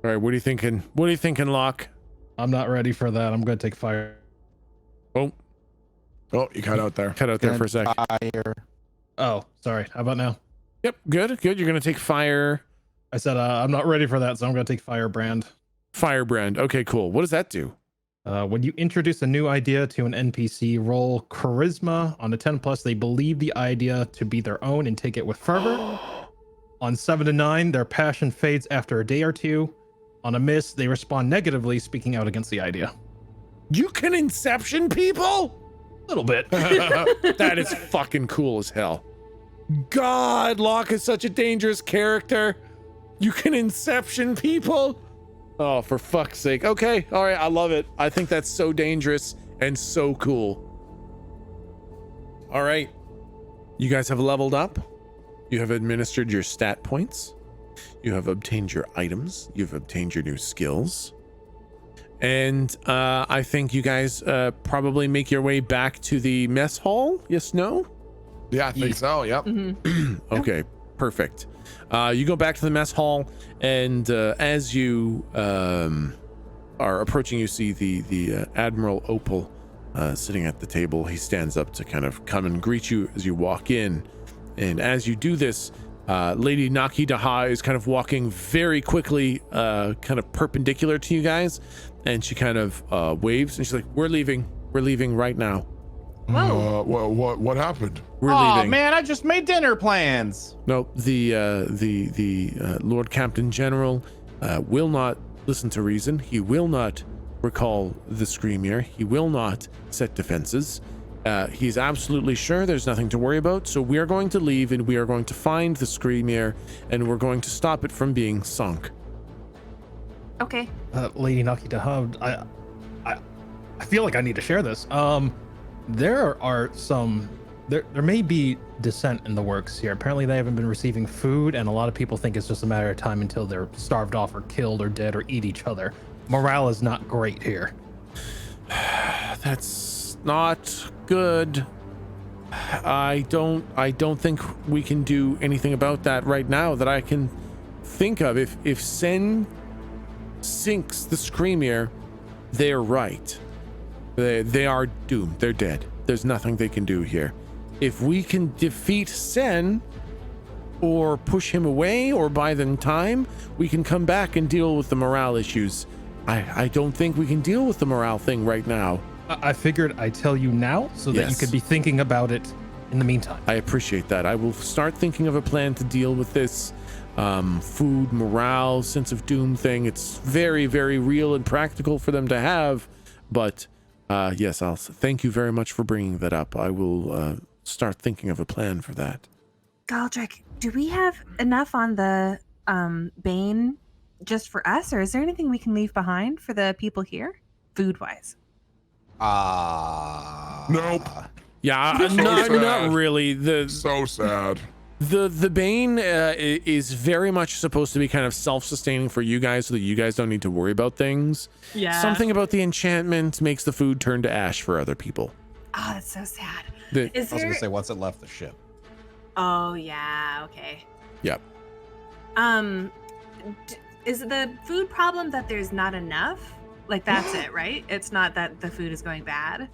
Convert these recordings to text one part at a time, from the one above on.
All right, what are you thinking? What are you thinking, Locke? I'm not ready for that. I'm going to take fire. Oh, you cut out there. Cut out there for a sec. Fire. Oh, sorry. How about now? Yep, good. You're gonna take fire. I said I'm not ready for that, so I'm going to take firebrand. Firebrand. Okay, cool. What does that do? When you introduce a new idea to an NPC, roll charisma. On a 10+, they believe the idea to be their own and take it with fervor. On 7 to 9, their passion fades after a day or two. On a miss, they respond negatively, speaking out against the idea. You can inception people? A little bit. That is fucking cool as hell. God, Locke is such a dangerous character. You can inception people? Oh, for fuck's sake. Okay, all right, I love it. I think that's so dangerous and so cool. All right, you guys have leveled up. You have administered your stat points. You have obtained your items. You've obtained your new skills. And I think you guys probably make your way back to the mess hall. Yes, no? Yeah, I think so. Yep. Mm-hmm. Okay, perfect. You go back to the mess hall, and as you are approaching, you see the Admiral Opal sitting at the table. He stands up to kind of come and greet you as you walk in. And as you do this, Lady Naki Daha is kind of walking very quickly, kind of perpendicular to you guys, and she kind of waves, and she's like, "We're leaving right now. Whoa. What happened? We're Oh leaving." man, I just made dinner plans. No, the Lord Captain General will not listen to reason. He will not recall the Screamier. He will not set defenses. He's absolutely sure there's nothing to worry about. So we are going to leave, and we are going to find the Screamier, and we're going to stop it from being sunk. Okay. Lady Nakita, I feel like I need to share this. There are some, there may be dissent in the works here. Apparently they haven't been receiving food, and a lot of people think it's just a matter of time until they're starved off or killed or dead or eat each other. Morale is not great here. That's not good. I don't think we can do anything about that right now that I can think of. If Sen sinks the Screamier, they're right. They are doomed. They're dead. There's nothing they can do here. If we can defeat Sen or push him away or buy them time, we can come back and deal with the morale issues. I don't think we can deal with the morale thing right now. I figured I'd tell you now so that you could be thinking about it in the meantime. I appreciate that. I will start thinking of a plan to deal with this food, morale, sense of doom thing. It's very, very real and practical for them to have. But yes, I'll thank you very much for bringing that up. I will start thinking of a plan for that. Galdric, do we have enough on the Bane just for us, or is there anything we can leave behind for the people here, food-wise? Nope. Yeah, So not sad. really. So sad. The Bane is very much supposed to be kind of self-sustaining for you guys, so that you guys don't need to worry about things. Yeah. Something about the enchantment makes the food turn to ash for other people. Oh, that's so sad. I was gonna say, once it left the ship. Oh yeah. Okay. Yep. Is the food problem that there's not enough? Like that's it, right? It's not that the food is going bad.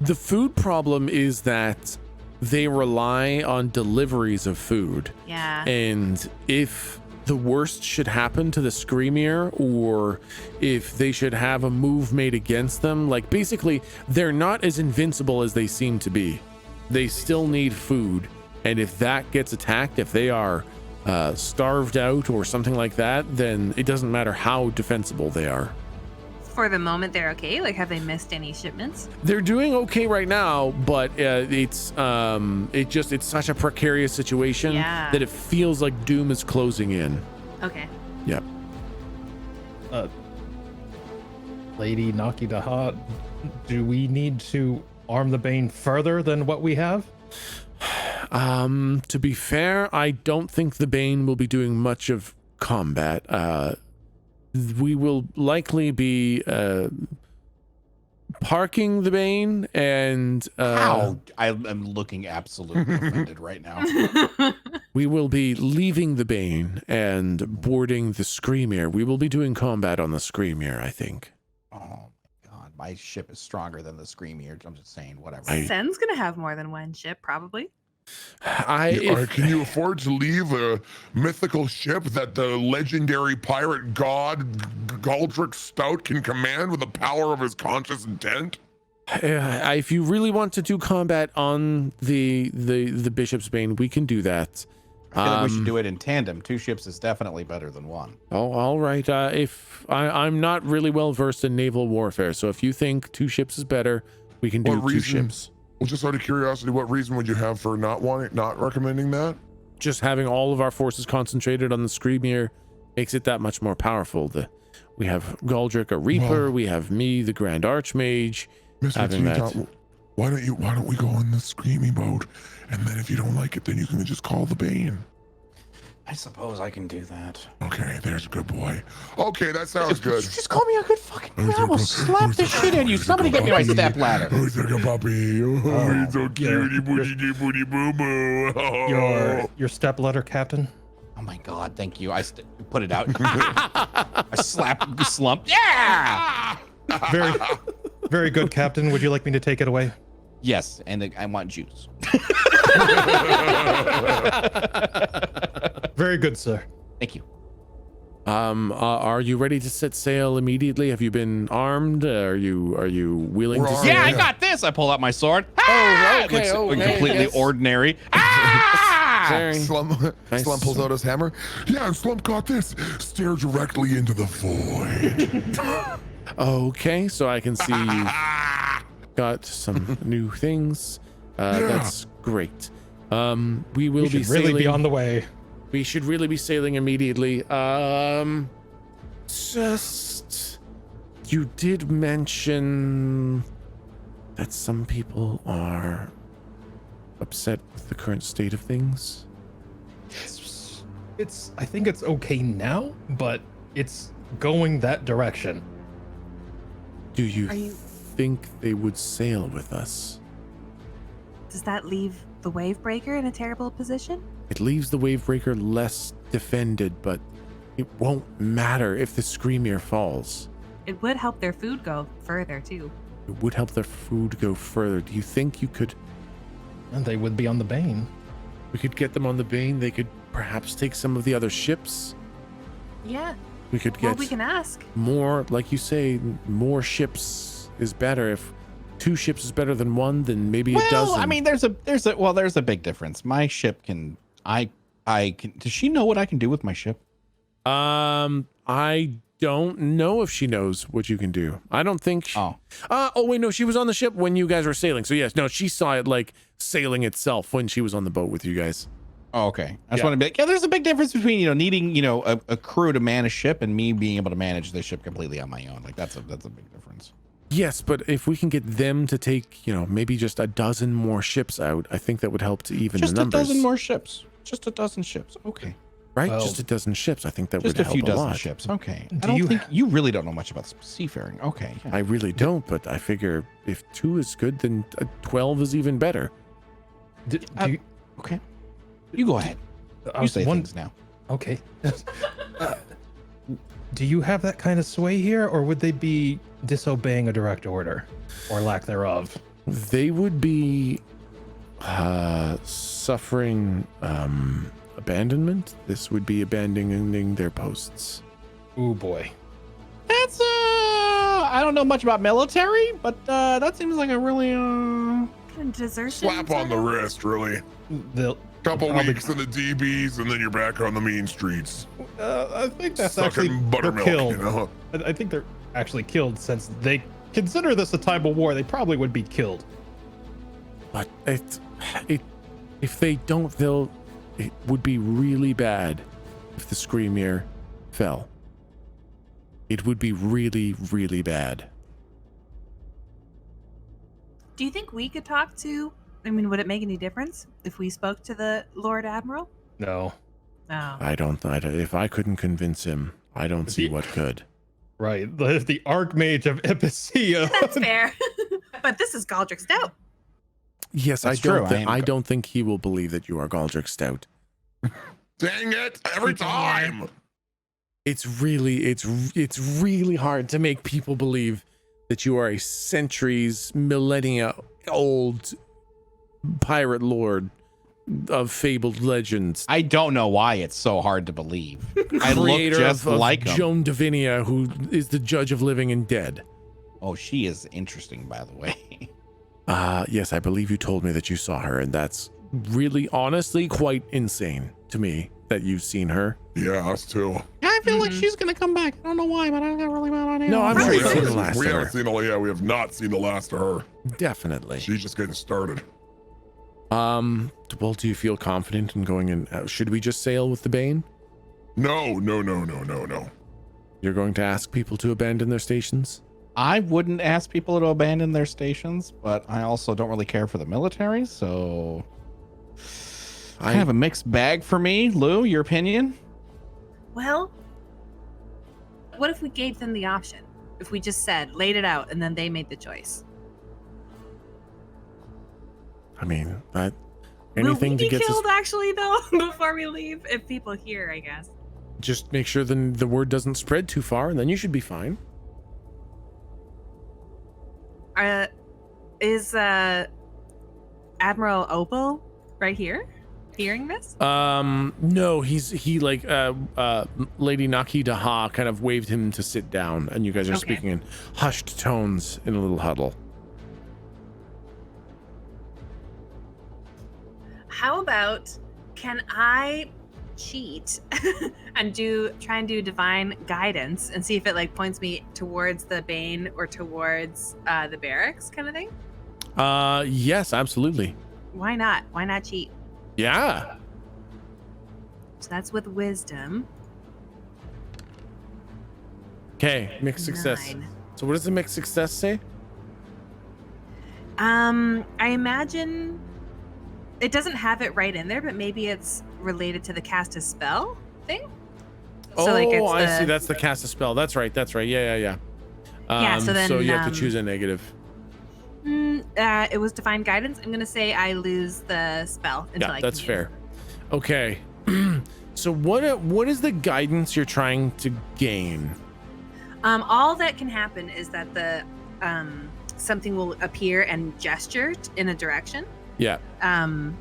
The food problem is that they rely on deliveries of food. Yeah. And if the worst should happen to the Screamier, or if they should have a move made against them, like basically they're not as invincible as they seem to be. They still need food. And if that gets attacked, if they are starved out or something like that, then it doesn't matter how defensible they are. For the moment, they're okay. Like, have they missed any shipments? They're doing okay right now, but it's such a precarious situation that it feels like doom is closing in. Okay. Yep. Lady Nakidaha, do we need to arm the Bane further than what we have? To be fair, I don't think the Bane will be doing much of combat. We will likely be parking the Bane and How? I am looking absolutely offended right now. We will be leaving the Bane and boarding the Screamer. We will be doing combat on the Screamer, I think. Oh my god, my ship is stronger than the Screamer. I'm just saying, whatever. Sen's gonna have more than one ship, probably. Can you afford to leave a mythical ship that the legendary pirate god Galdric Stout can command with the power of his conscious intent? If you really want to do combat on the Bishop's Bane, we can do that. I feel like we should do it in tandem. 2 ships is definitely better than 1. Oh, all right. If I'm not really well versed in naval warfare, so if you think 2 ships is better, we can do 2 ships. Well, just out of curiosity, what reason would you have for not recommending that? Just having all of our forces concentrated on the Screamer makes it that much more powerful. We have Galdric, a Reaper. We have me, the Grand Archmage. Mr. Why don't we go on the Screamy boat, and then if you don't like it, then you can just call the Bane. I suppose I can do that. Okay, there's a good boy. Okay, that sounds good. You just call me a good fucking boy. I will slap the shit out of you. Somebody get me my step ladder. Who's like a puppy? Oh, he's so cute. Booty boo boo. Your step ladder, Captain. Oh my god, thank you. I put it out. I slap Slump. Yeah! Very, very good, Captain. Would you like me to take it away? Yes, and I want juice. Very good, sir. Thank you. Are you ready to set sail immediately? Have you been armed? Are you willing to We're sail? Yeah, I got this. I pull out my sword. Oh, okay. It looks completely yes. ordinary. Ah! Very Slump nice. pulls out his hammer. Yeah, and Slump got this. Stare directly into the void. Okay, so I can see you got some new things. That's great. We will be sailing. Really be on the way. We should really be sailing immediately. Just you did mention that some people are upset with the current state of things. I think it's okay now, but it's going that direction. Do you Are you- think they would sail with us? Does that leave the Wavebreaker in a terrible position? It leaves the Wavebreaker less defended, but it won't matter if the Screamer falls. It would help their food go further too. It would help their food go further. Do you think you could? And they would be on the Bane. We could get them on the Bane. They could perhaps take some of the other ships. Yeah. We could Well, get we can ask. more, like you say, more ships is better. If 2 ships is better than 1, then maybe it doesn't. I mean, there's a big difference. My ship can, I can. Does she know what I can do with my ship? I don't know if she knows what you can do. I don't think. Oh. Oh wait, no, she was on the ship when you guys were sailing. So yes, no, she saw it like sailing itself when she was on the boat with you guys. Oh, okay. I just want to be like, yeah, there's a big difference between, needing, a crew to man a ship and me being able to manage the ship completely on my own. Like that's a big difference. Yes, but if we can get them to take, maybe just a dozen more ships out, I think that would help to even Just the numbers. a dozen more ships. Just a dozen ships. Okay. Right? Well, just a dozen ships. I think that Just would a few help a dozen lot. ships. Okay. Do I don't you think you really don't know much about seafaring. Okay. Yeah. I really don't, but I figure if 2 is good, then 12 is even better. Do you, Okay. You go ahead. You say things now. Okay. Do you have that kind of sway here, or would they be disobeying a direct order, or lack thereof? They would be suffering abandonment. This would be abandoning their posts. Oh boy. That's I don't know much about military, but that seems like a really Kind of desertion. Slap on the wrist, really. They'll Couple probably- weeks in the DBs, and then you're back on the mean streets. I think that's Sucking actually they're buttermilk, killed. I think they're actually killed since they consider this a time of war. They probably would be killed. But if they don't, it would be really bad if the Screamer fell. It would be really, really bad. Do you think we could talk to? I mean, would it make any difference if we spoke to the Lord Admiral? No. No. I don't. If I couldn't convince him, I don't see what could. Right. The Archmage of Epicia. That's fair. But this is Galdric Stout. Yes, That's I don't. true. I don't think he will believe that you are Galdric Stout. Dang it! Every time. It's really hard to make people believe that you are a centuries, millennia old pirate lord of fabled legends. I don't know why it's so hard to believe. I look Creator just of like him. Joan Davinia, who is the judge of living and dead. Oh, she is interesting, by the way. Yes, I believe you told me that you saw her, and that's really, honestly, quite insane to me that you've seen her. Yeah, us too. I feel like she's gonna come back. I don't know why, but I don't really want to. No, I'm sure We you've seen the last of her. haven't seen we have not seen the last of her. Definitely. She's just getting started. Well, do you feel confident in going in? Should we just sail with the Bane? No. You're going to ask people to abandon their stations? I wouldn't ask people to abandon their stations, but I also don't really care for the military, so I have a mixed bag for me. Lou, your opinion? Well, what if we gave them the option? If we just said, laid it out, and then they made the choice? I mean, that Will anything we to be get us, killed, actually, though, before we leave? If people hear, I guess. just make sure the word doesn't spread too far, and then you should be fine. Is Admiral Opal right here hearing this? No, he like Lady Naki Daha kind of waved him to sit down, and you guys are speaking in hushed tones in a little huddle. How about, can I cheat and try and do divine guidance and see if it like points me towards the Bane or towards the barracks kind of thing? Yes, absolutely. Why not cheat? Yeah. So that's with wisdom. Okay, mixed success. 9. So what does the mixed success say? I imagine it doesn't have it right in there, but maybe it's related to the cast a spell thing. So I see. That's the cast a spell. That's right. Yeah. So then you have to choose a negative. It was divine guidance. I'm gonna say I lose the spell until I that's can fair. Okay. So what is the guidance you're trying to gain? All that can happen is that the something will appear and gesture in a direction. Yeah. Oh,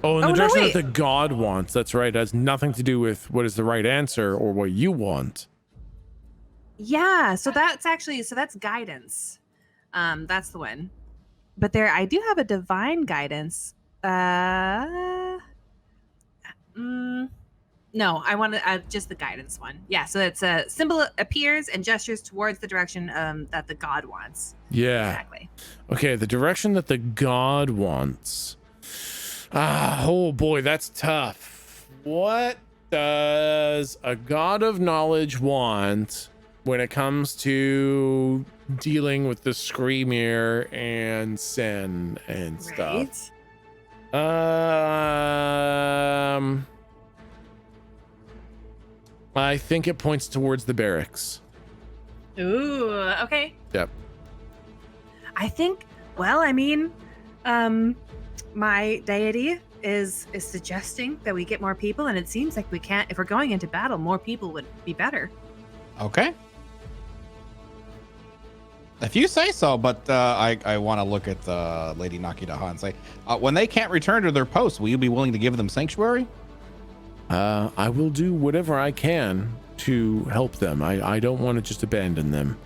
Oh, in the direction wait. that the god wants. That's right. It has nothing to do with what is the right answer or what you want. Yeah, so that's guidance. That's the one. But I do have a divine guidance. No, I want just the guidance one. Yeah, so it's a symbol appears and gestures towards the direction that the god wants. Yeah. Exactly. Okay, the direction that the god wants. Oh boy, that's tough. What does a god of knowledge want when it comes to dealing with the Screamer and Sen and stuff? Right. I think it points towards the barracks. Ooh, okay. Yep. I think, well, I mean, my deity is suggesting that we get more people, and it seems like we can't, if we're going into battle, more people would be better. Okay. If you say so, but I want to look at Lady Nakidaha and say, when they can't return to their posts, will you be willing to give them sanctuary? I will do whatever I can to help them. I don't want to just abandon them.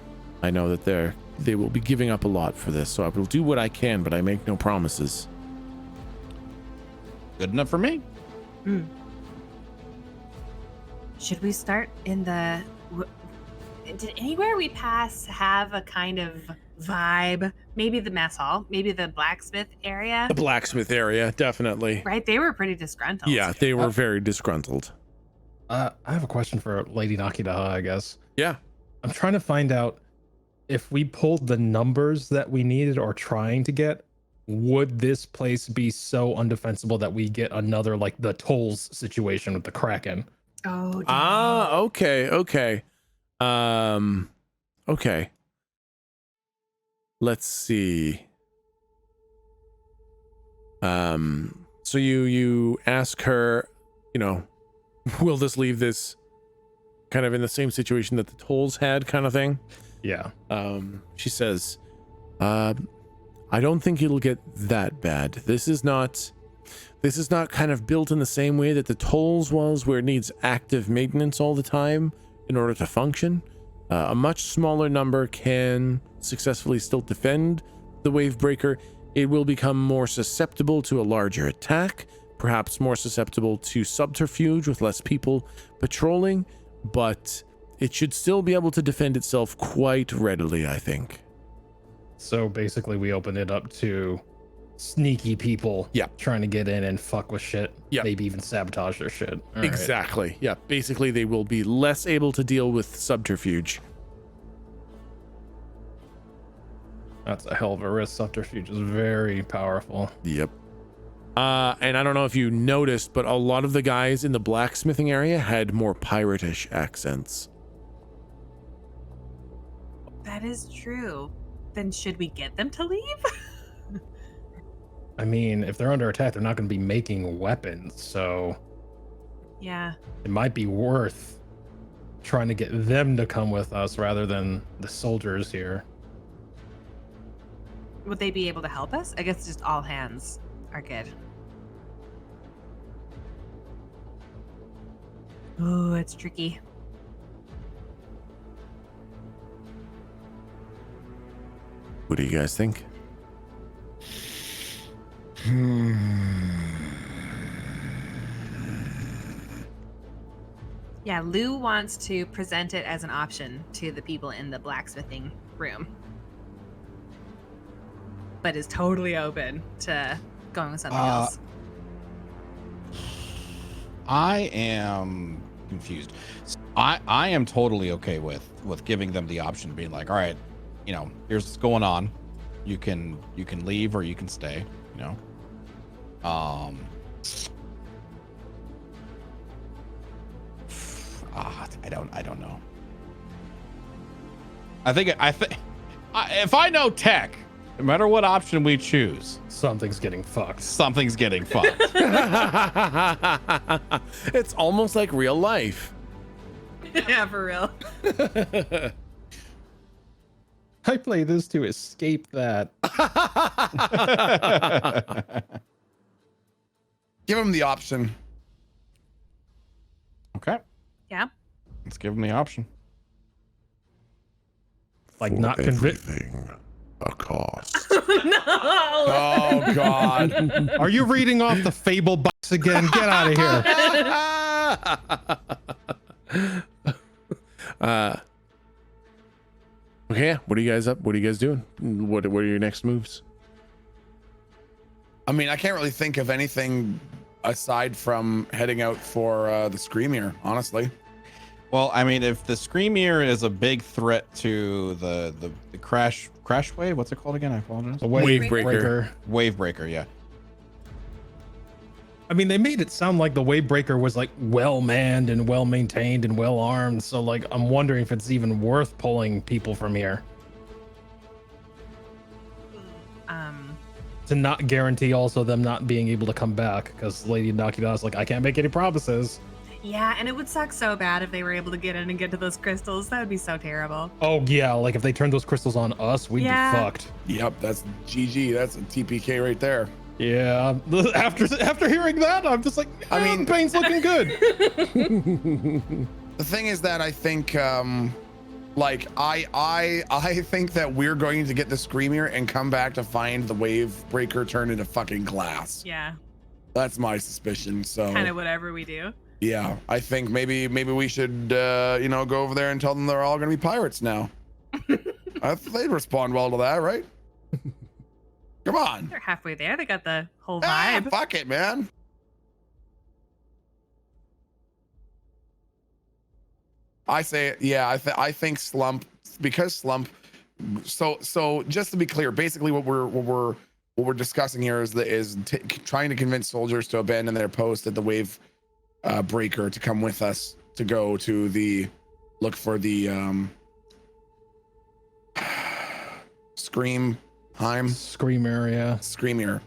I know that they will be giving up a lot for this, so I will do what I can, but I make no promises. Good enough for me. Should we start in the... Did anywhere we pass have a kind of vibe? Maybe the mess hall, maybe the blacksmith area. The blacksmith area, definitely. Right, they were pretty disgruntled. Yeah, they were very disgruntled. I have a question for Lady Nakidaha, I guess. Yeah. I'm trying to find out if we pulled the numbers that we needed or trying to get, would this place be so undefensible that we get another, like, the tolls situation with the Kraken? Oh. Okay. Okay. Let's see. So So you ask her, you know, will this leave this kind of in the same situation that the tolls had, kind of thing? Yeah. She says, I don't think it'll get that bad. This is not kind of built in the same way that the tolls was, where it needs active maintenance all the time in order to function. A much smaller number can successfully still defend the Wavebreaker. It will become more susceptible to a larger attack, perhaps more susceptible to subterfuge with less people patrolling, but it should still be able to defend itself quite readily, I think. So basically we open it up to sneaky people trying to get in and fuck with shit. Maybe even sabotage their shit. All exactly. Right. Yeah. Basically they will be less able to deal with subterfuge. That's a hell of a risk. Subterfuge is very powerful. Yep. And I don't know if you noticed, but a lot of the guys in the blacksmithing area had more pirate-ish accents. That is true. Then should we get them to leave? I mean, if they're under attack, they're not going to be making weapons, so yeah, it might be worth trying to get them to come with us rather than the soldiers here. Would they be able to help us? I guess just all hands are good. Oh, it's tricky. What do you guys think? Yeah, Lou wants to present it as an option to the people in the blacksmithing room, but is totally open to going with something else. I am confused. I am totally okay with giving them the option of being like, all right, you know, here's what's going on. You can leave or you can stay, you know. I don't know. I think if I know tech, no matter what option we choose, something's getting fucked. Something's getting fucked. It's almost like real life. Yeah, for real. I play this to escape that. Give him the option. Okay. Yeah. Let's give them the option. Like not convinced. A cost. No. Oh God. Are you reading off the Fable box again? Get out of here. Okay, what are you guys up? What are you guys doing? What are your next moves? I mean, I can't really think of anything aside from heading out for the Screamier, honestly. Well, I mean, if the Screamier is a big threat to the crash wave, what's it called again? I apologize. Wavebreaker, yeah. I mean, they made it sound like the Wavebreaker was like well manned and well maintained and well armed. So like, I'm wondering if it's even worth pulling people from here. To not guarantee also them not being able to come back, because Lady Nakidana's like, I can't make any promises. Yeah, and it would suck so bad if they were able to get in and get to those crystals. That would be so terrible. Oh yeah, like if they turned those crystals on us, we'd be fucked. Yep, that's GG. That's a TPK right there. Yeah. After hearing that, I'm just like, I mean, Bane's looking good. The thing is that I think, like I think that we're going to get the Screamier and come back to find the Wavebreaker turn into fucking glass. Yeah. That's my suspicion. So kind of whatever we do. Yeah, I think maybe we should go over there and tell them they're all gonna be pirates now. They'd respond well to that, right? Come on. They're halfway there. They got the whole vibe. Fuck it, man. I say, yeah, I think Slump, because Slump. So just to be clear, basically what we're discussing here is trying to convince soldiers to abandon their post at the Wavebreaker to come with us to go to look for the Screamier, yeah. Screamier.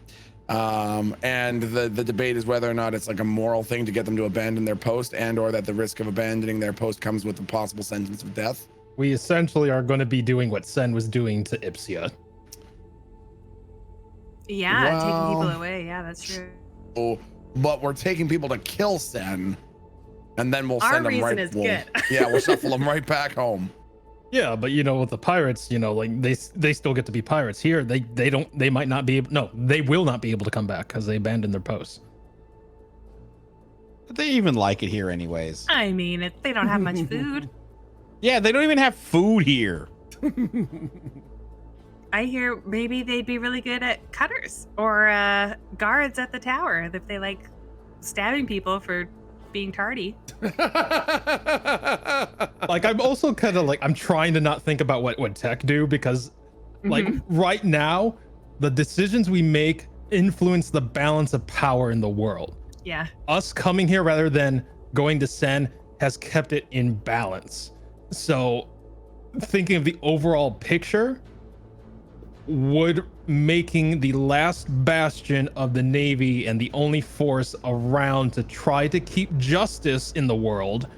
And the debate is whether or not it's like a moral thing to get them to abandon their post, and or that the risk of abandoning their post comes with the possible sentence of death. We essentially are going to be doing what Sen was doing to Ipsia. Yeah, taking Well, people away. Yeah, that's true. But we're taking people to kill Sen, and then we'll Our send them reason right. is we'll- good. Yeah, we'll shuffle them right back home. Yeah, but you know, with the pirates, you know, like they still get to be pirates. Here, they might not be able. No, they will not be able to come back because they abandoned their posts. But they even like it here anyways. I mean, they don't have much food. Yeah, they don't even have food here. I hear maybe they'd be really good at cutters or guards at the tower if they like stabbing people for being tardy. Like, I'm also kind of like, I'm trying to not think about what would Tech do, because like right now, the decisions we make influence the balance of power in the world. Yeah. Us coming here rather than going to Sen has kept it in balance. So thinking of the overall picture, would making the last bastion of the Navy and the only force around to try to keep justice in the world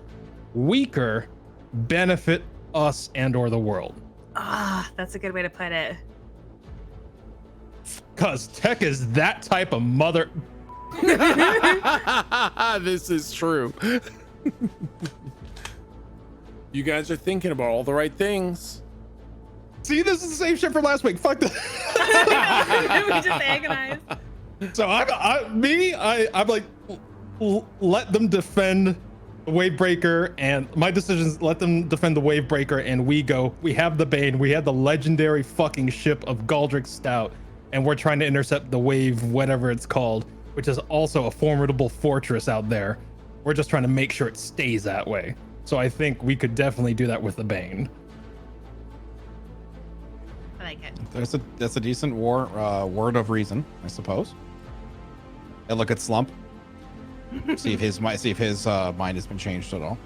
weaker benefit us and or the world? Ah, that's a good way to put it. Because Tech is that type of mother. This is true. You guys are thinking about all the right things. See, this is the same shit from last week. Fuck that. We just agonized. So I'm like, let them defend the Wavebreaker, and my decision is let them defend the Wavebreaker, and we have the Bane, we have the legendary fucking ship of Galdric Stout, and we're trying to intercept the Wave, whatever it's called, which is also a formidable fortress out there. We're just trying to make sure it stays that way. So I think we could definitely do that with the Bane. I like it. That's a decent word of reason, I suppose. And look at Slump. see if his mind has been changed at all.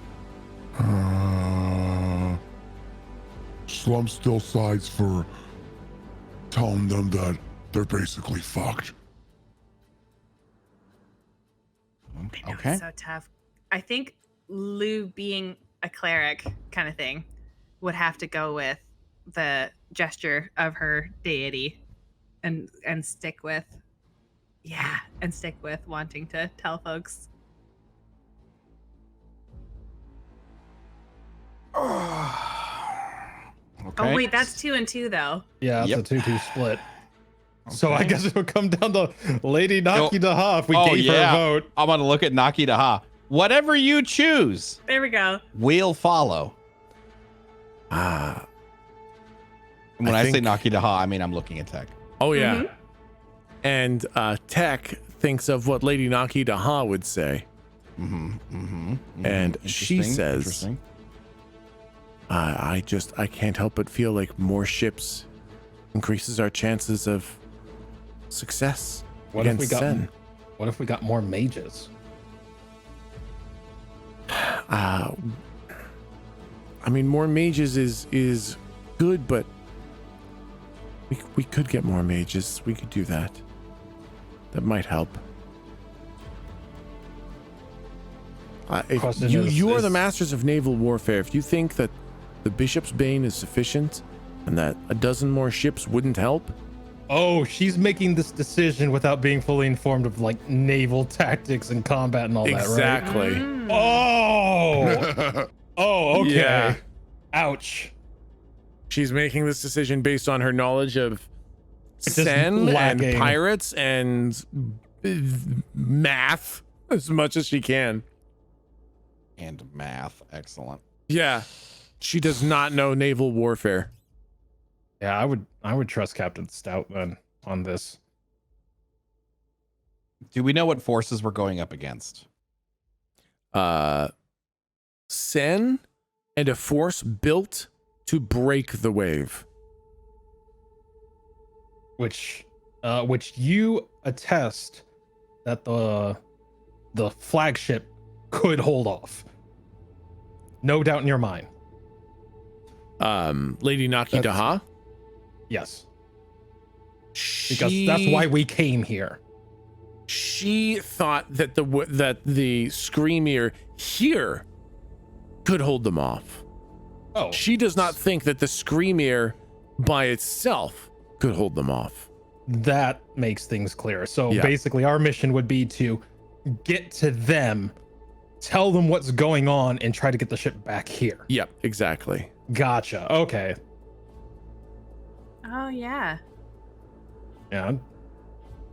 Slump still sides for telling them that they're basically fucked. I know, Okay. it's so tough. I think Lou being a cleric kind of thing would have to go with the gesture of her deity and stick with wanting to tell folks. Okay. Oh wait, that's 2 and 2 though. Yeah, it's Yep. a 2-2 split. So I Okay. guess it'll come down to Lady Naki Daha if we gave her a vote. I'm gonna look at Naki Daha. Whatever you choose, There we go. we'll follow. Ah. And when I say think- Naki Daha, I mean I'm looking at Tech. Oh yeah. Mhm. And Tech thinks of what Lady Naki Daha would say. And she Interesting, says, interesting. I can't help but feel like more ships increases our chances of success What if against we got Sen. What if we got more mages? I mean, more mages is good, but we could get more mages. We could do that. That might help. Question You are is- the masters of naval warfare. If you think that the Bishop's Bane is sufficient and that a dozen more ships wouldn't help, Oh, she's making this decision without being fully informed of like naval tactics and combat and all exactly. Mm. that, right? Oh, okay. Yeah. Ouch. She's making this decision based on her knowledge of It's just Sen and lacking. pirates and math as much as she can. And math, excellent. Yeah. She does not know naval warfare. Yeah, I would trust Captain Stout then on this. Do we know what forces we're going up against? Sen and a force built to break the wave. Which you attest that the flagship could hold off. No doubt in your mind. Lady Naki That's- Daha. Yes. Because that's why we came here. she thought that the Screamier here could hold them off. Oh, She does not think that the Screamier by itself could hold them off. that makes things clear. So Yeah. basically, our mission would be to get to them, tell them what's going on, and try to get the ship back here. Yep, exactly. Gotcha. Okay. Oh yeah. Yeah.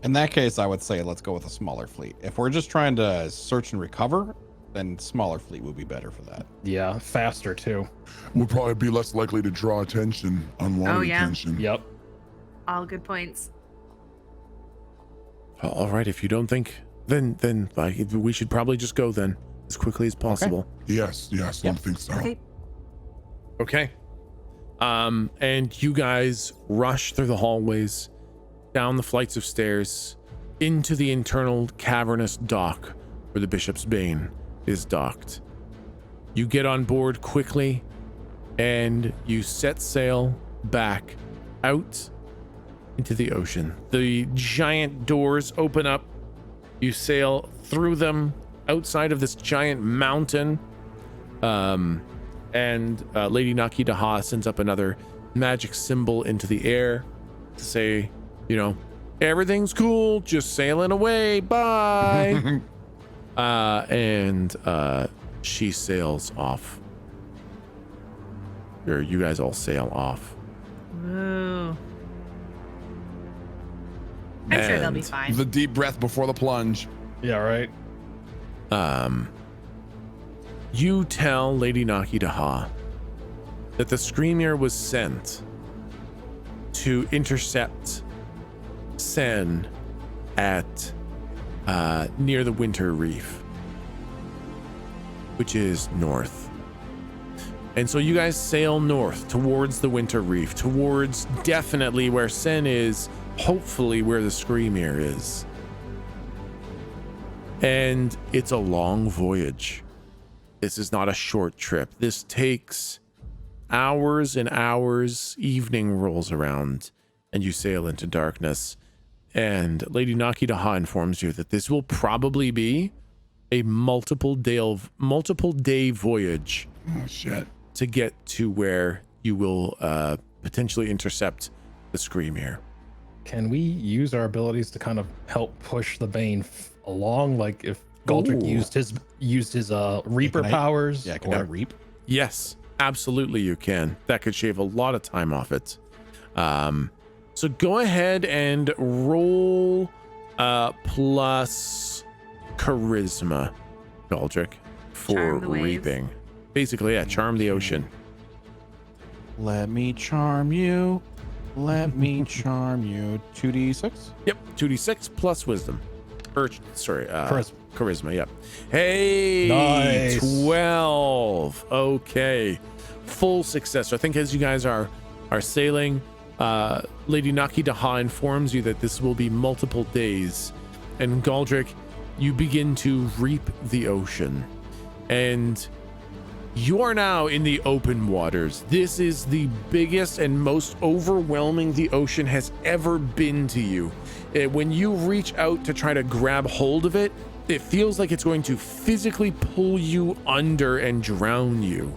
In that case, I would say let's go with a smaller fleet. If we're just trying to search and recover, then smaller fleet would be better for that. Yeah. Faster too. We'll probably be less likely to draw attention, unwanted Oh, yeah. attention. Yep. All good points. All right, if you don't think, then like, we should probably just go then as quickly as possible. Yes, I think so. Okay. Okay. And you guys rush through the hallways, down the flights of stairs, into the internal cavernous dock where the Bishop's Bane is docked. You get on board quickly, and you set sail back out into the ocean. The giant doors open up. You sail through them outside of this giant mountain. And Lady Nakidaha sends up another magic symbol into the air to say, everything's cool, just sailing away, bye. And she sails off. Or you guys all sail off. Woo. I'm sure they'll be And fine. The deep breath before the plunge. Yeah. Right. You tell Lady Nakidaha that the Screamier was sent to intercept Sen at near the Winter Reef, which is north. And so you guys sail north towards the Winter Reef, towards definitely where Sen is, hopefully where the Screamier is. And it's a long voyage. This is not a short trip. This takes hours and hours. Evening rolls around and you sail into darkness. And Lady Nakidaha informs you that this will probably be a multiple day voyage Oh, shit. to get to where you will potentially intercept the Screamier. Can we use our abilities to kind of help push the Bane along? Like if Galdric Ooh. used his Reaper Can I- powers. Yeah, can I reap? Yes, absolutely you can. That could shave a lot of time off it. So go ahead and roll plus charisma, Galdric, for Charm the waves. reaping. Basically, yeah, charm the ocean. Let me charm you. Let me charm you. 2d6? Yep, 2d6 plus wisdom. Charisma. Charisma, yep. Hey, Nice. 12. Okay, full success. So I think as you guys are sailing, Lady Nakidaha informs you that this will be multiple days, and Galdric, you begin to reap the ocean, and you are now in the open waters. This is the biggest and most overwhelming the ocean has ever been to you. When you reach out to try to grab hold of it, it feels like it's going to physically pull you under and drown you.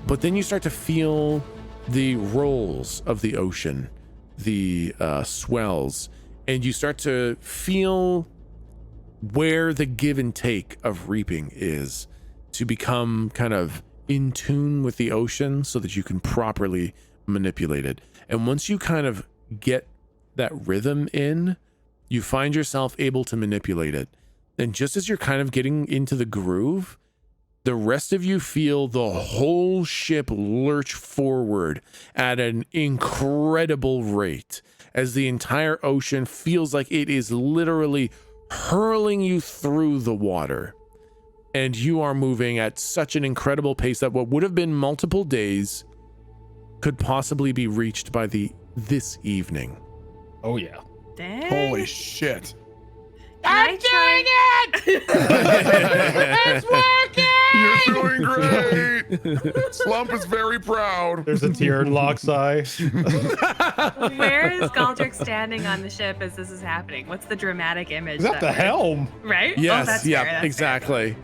But then you start to feel the rolls of the ocean, the swells, and you start to feel where the give and take of reaping is to become kind of in tune with the ocean so that you can properly manipulate it. And once you kind of get that rhythm in, you find yourself able to manipulate it. And just as you're kind of getting into the groove, the rest of you feel the whole ship lurch forward at an incredible rate as the entire ocean feels like it is literally hurling you through the water. And you are moving at such an incredible pace that what would have been multiple days could possibly be reached by this evening. Oh yeah. Dang. Holy shit. I'm doing it! It's working! You're doing great. Slump is very proud. There's a tear in Locke's eye. Where is Galdric standing on the ship as this is happening? What's the dramatic image? Is that the we're- helm? Right? Yes, that's yeah, fair, that's exactly.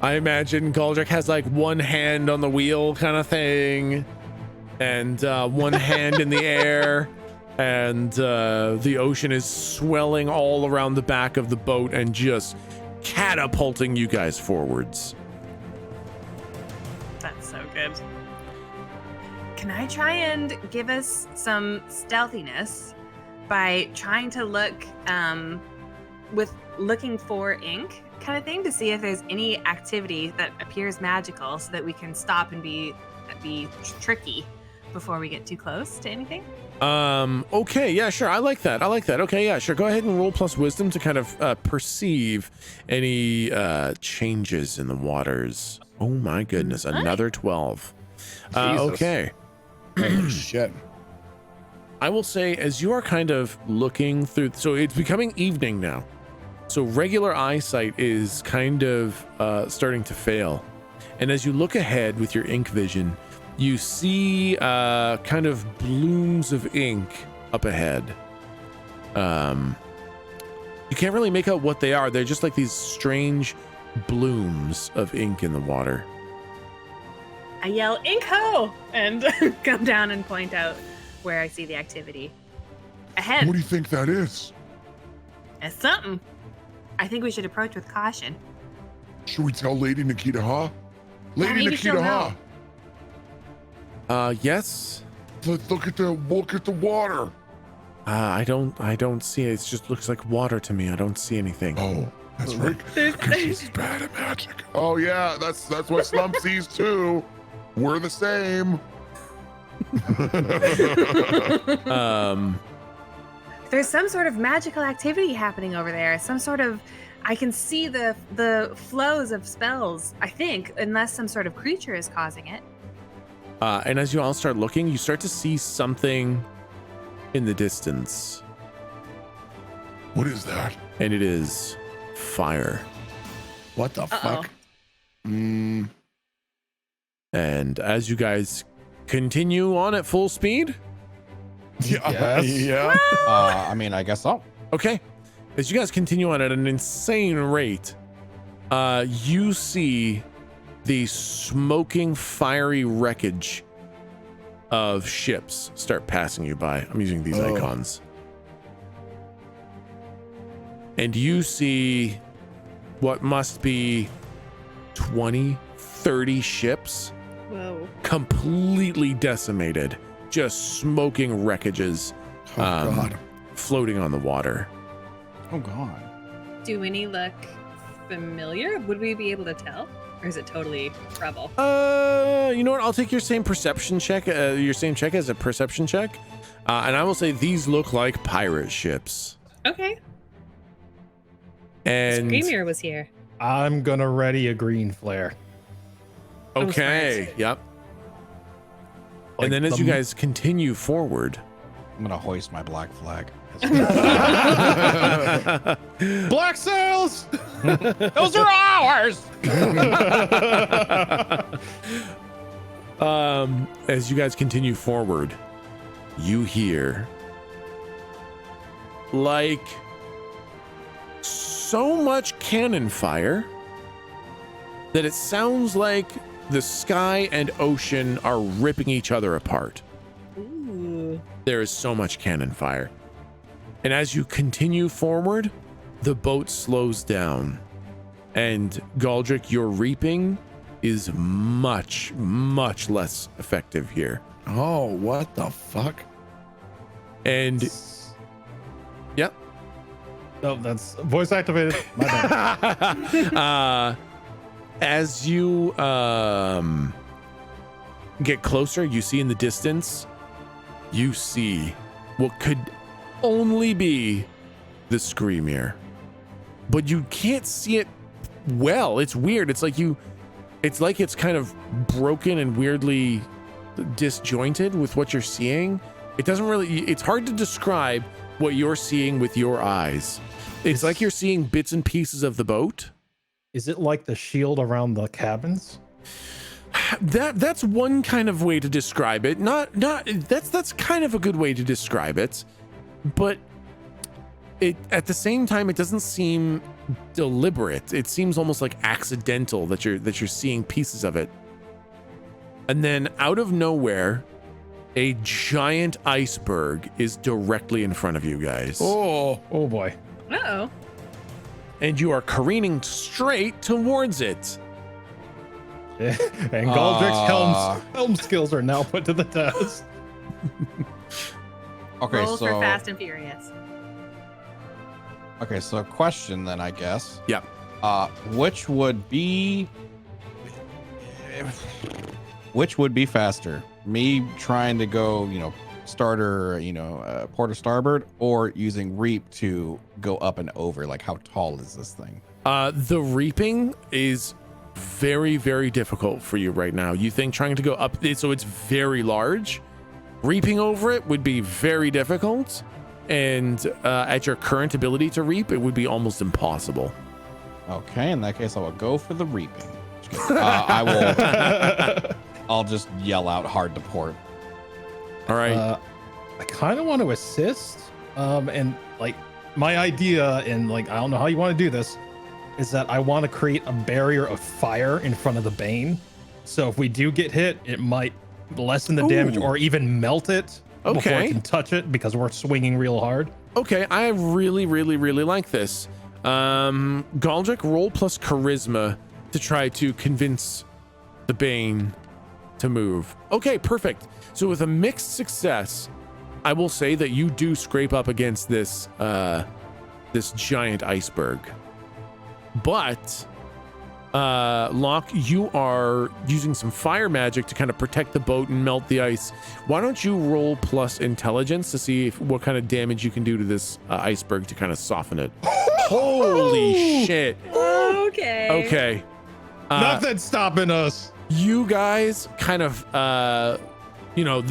I imagine Galdric has like one hand on the wheel kind of thing, and one hand in the air, and the ocean is swelling all around the back of the boat and just catapulting you guys forwards. That's so good. Can I try and give us some stealthiness by trying to look with looking for ink kind of thing to see if there's any activity that appears magical so that we can stop and be tricky before we get too close to anything? Okay, yeah, sure. I like that. Okay, yeah, sure. Go ahead and roll plus wisdom to kind of perceive any changes in the waters. Oh my goodness, another 12. Okay. Holy shit. I will say, as you are kind of looking through, so it's becoming evening now. So regular eyesight is kind of starting to fail. And as you look ahead with your ink vision, you see kind of blooms of ink up ahead. You can't really make out what they are. They're just like these strange blooms of ink in the water. I yell, ink ho! And come down and point out where I see the activity. Ahead. What do you think that is? It's something. I think we should approach with caution. Should we tell Lady Nikita Ha? Lady maybe she'll Nikita Ha. Yes. Let's look at the water. I don't see it. It just looks like water to me. I don't see anything. Oh, that's right. Because she's bad at magic. Oh yeah, that's what Slump sees too. We're the same. There's some sort of magical activity happening over there. Some sort of, I can see the flows of spells, I think, unless some sort of creature is causing it. And as you all start looking, you start to see something in the distance. What is that? And it is fire. What the fuck? And as you guys continue on at full speed, Yeah. Yes. Yeah. I mean, I guess so. okay, as you guys continue on at an insane rate, you see the smoking, fiery wreckage of ships start passing you by. I'm using these icons. And you see what must be 20, 30 ships Whoa. completely decimated, just smoking wreckages Oh god. floating on the water. Oh god. Do any look familiar? Would we be able to tell? Or is it totally rubble? You know what? I'll take your same perception check, your same check as a perception check. And I will say these look like pirate ships. Okay. And Screamier was here. I'm gonna ready a green flare. okay, yep. Like and then as the- you guys continue forward, I'm gonna hoist my black flag. Black sails! Those are ours. as you guys continue forward, you hear like so much cannon fire that it sounds like the sky and ocean are ripping each other apart. Ooh. There is so much cannon fire. And as you continue forward, the boat slows down. And Galdric, your reaping is much, much less effective here. Oh, what the fuck? And yep. Oh, that's voice activated. My bad. As you get closer, you see in the distance, you see what could only be the Screamier, but you can't see it well. It's weird. It's like it's kind of broken and weirdly disjointed with what you're seeing. It doesn't really, it's hard to describe what you're seeing with your eyes. It's like you're seeing bits and pieces of the boat, is it like the shield around the cabins? That's one kind of way to describe it. That's kind of a good way to describe it, but it at the same time it doesn't seem deliberate. It seems almost like accidental that you're seeing pieces of it. And then out of nowhere, a giant iceberg is directly in front of you guys. Oh boy. Uh-oh. And you are careening straight towards it. And Galdric's helm skills are now put to the test. Okay, Rolls so for Fast and Furious. okay, so question then, I guess. Yeah. Which would be faster? Me trying to go, starter, port or starboard, or using reap to go up and over? Like, how tall is this thing? The reaping is very, very difficult for you right now. You think trying to go up, so it's very large. Reaping over it would be very difficult, and at your current ability to reap, it would be almost impossible. Okay, in that case, I will go for the reaping. I will. I'll just yell out hard to port. All right. I kind of want to assist. And like my idea, and like I don't know how you want to do this, is that I want to create a barrier of fire in front of the Bane. So if we do get hit, it might lessen the damage Ooh. or even melt it before Okay. it can touch it because we're swinging real hard. Okay, I really, really, really like this. Galdric, roll plus charisma to try to convince the Bane to move. Okay, perfect. So with a mixed success, I will say that you do scrape up against this this giant iceberg. But Locke, you are using some fire magic to kind of protect the boat and melt the ice. Why don't you roll plus intelligence to see what kind of damage you can do to this iceberg to kind of soften it? Holy shit. Okay. Okay. Nothing's stopping us. You guys kind of, the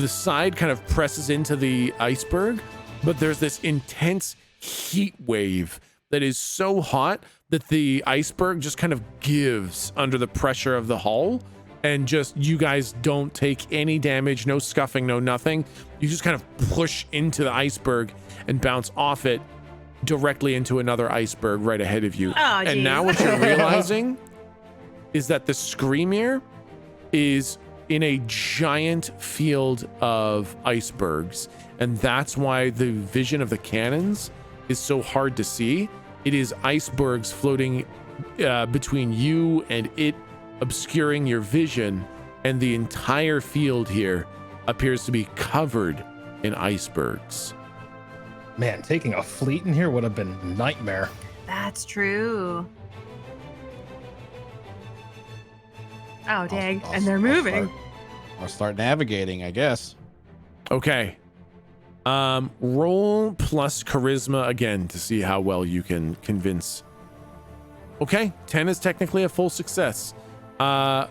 side kind of presses into the iceberg, but there's this intense heat wave that is so hot that the iceberg just kind of gives under the pressure of the hull, and just you guys don't take any damage, no scuffing, no nothing. You just kind of push into the iceberg and bounce off it directly into another iceberg right ahead of you. Oh, and geez. now what you're realizing is that the Screamer is in a giant field of icebergs, and that's why the vision of the cannons is so hard to see. It is icebergs floating between you and it, obscuring your vision, and the entire field here appears to be covered in icebergs. Man, taking a fleet in here would have been a nightmare. That's true. Oh, dang. And they're moving. I'll start navigating, I guess. Okay. Roll plus charisma again to see how well you can convince. Okay, 10 is technically a full success. Locke,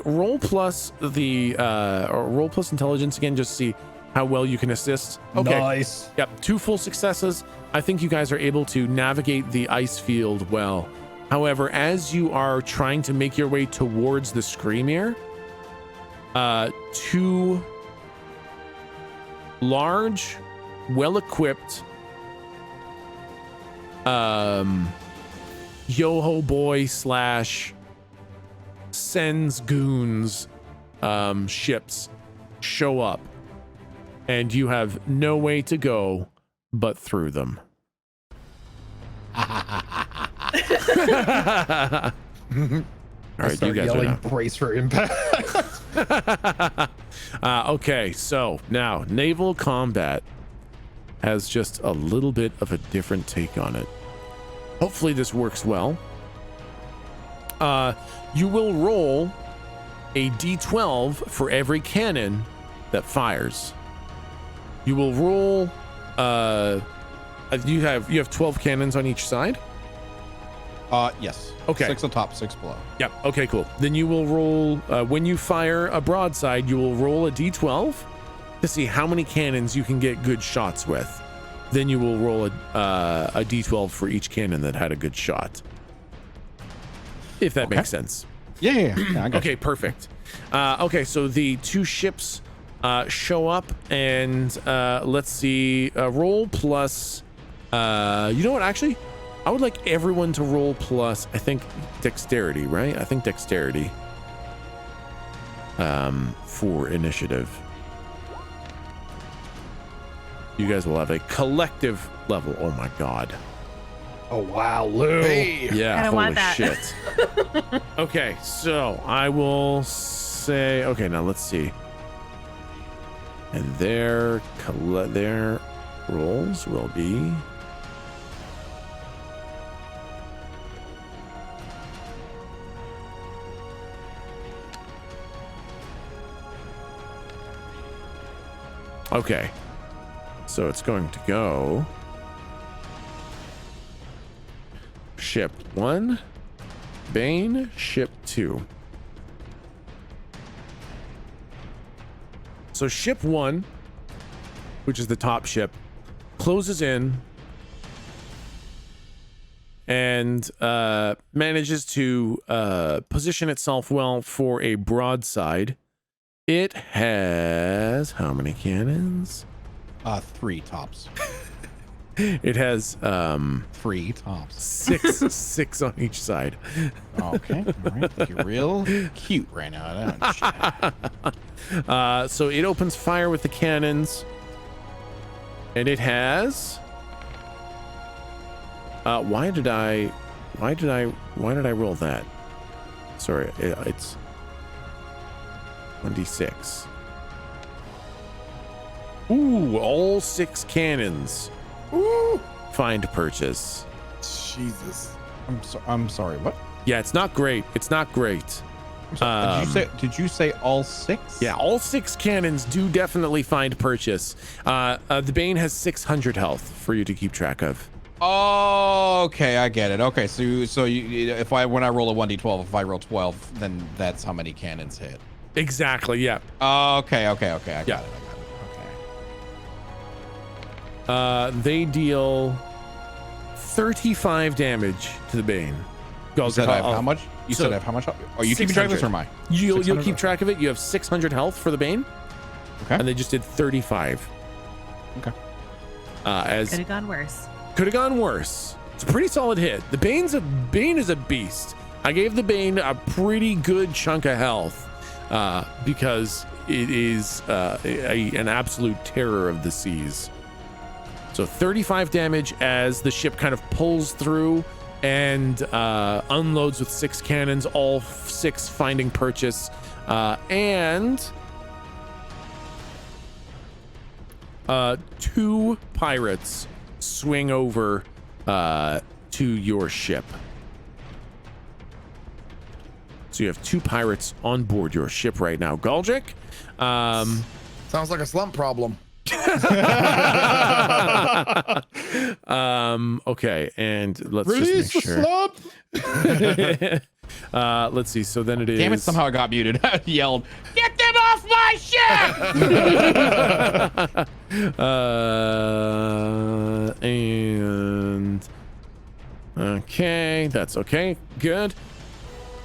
roll plus roll plus intelligence again, just to see how well you can assist. Okay. Nice. Yep, 2 full successes. I think you guys are able to navigate the ice field well. However, as you are trying to make your way towards the Screamer, 2 large, well-equipped Yo-Ho Boy / Sens Goons ships show up, and you have no way to go but through them. All right, you guys are now. Brace for impact. Okay, so now naval combat has just a little bit of a different take on it. Hopefully this works well. You will roll a d12 for every cannon that fires. You will roll you have 12 cannons on each side. Yes. Okay. 6 atop, 6 below. Yep. Okay, cool. Then you will roll, when you fire a broadside, you will roll a d12 to see how many cannons you can get good shots with. Then you will roll a d12 for each cannon that had a good shot. if that makes sense. Yeah, I got Okay, perfect. Okay, so the 2 ships show up, and let's see, roll plus. You know what? Actually, I would like everyone to roll plus. I think dexterity, right? I think dexterity. For initiative. You guys will have a collective level. Oh my god. Oh wow, Lou. Hey. Yeah, I don't holy want that. shit. Okay, so I will say, okay, now let's see. And their rolls will be okay. So it's going to go ship 1, Bane, ship 2. So ship 1, which is the top ship, closes in and manages to position itself well for a broadside. It has how many cannons? 3 tops. It has 3 tops. 6 on each side. Okay, all right. You're real cute right now, don't you? So it opens fire with the cannons, and it has. Why did I roll that? Sorry, it's 1d6. Ooh, all 6 cannons. Ooh, find purchase. Jesus. I'm sorry. What? Yeah, it's not great. It's not great. Did you say all 6? Yeah, all 6 cannons do definitely find purchase. The Bane has 600 health for you to keep track of. Oh, okay, I get it. Okay, so you, when I roll a 1d12, if I roll 12, then that's how many cannons hit. Exactly. Yeah. Okay. I got it. Okay. They deal 35 damage to the Bane. You said I have how much? You said I have how much? Are you keeping track of this or am I? You'll keep track of it. You have 600 health for the Bane. Okay. And they just did 35. Okay. Could have gone worse. Could have gone worse. It's a pretty solid hit. The Bane is a beast. I gave the Bane a pretty good chunk of health because it is an absolute terror of the seas. So 35 damage as the ship kind of pulls through and unloads with 6 cannons, all 6 finding purchase, and 2 pirates swing over to your ship. So you have 2 pirates on board your ship right now. Galdric, Sounds like a slump problem. Okay, and let's Release just make the sure. Let's see. So then it is. Damn it! Somehow I got muted. I yelled, "Get them off my ship!" And okay, that's okay. Good.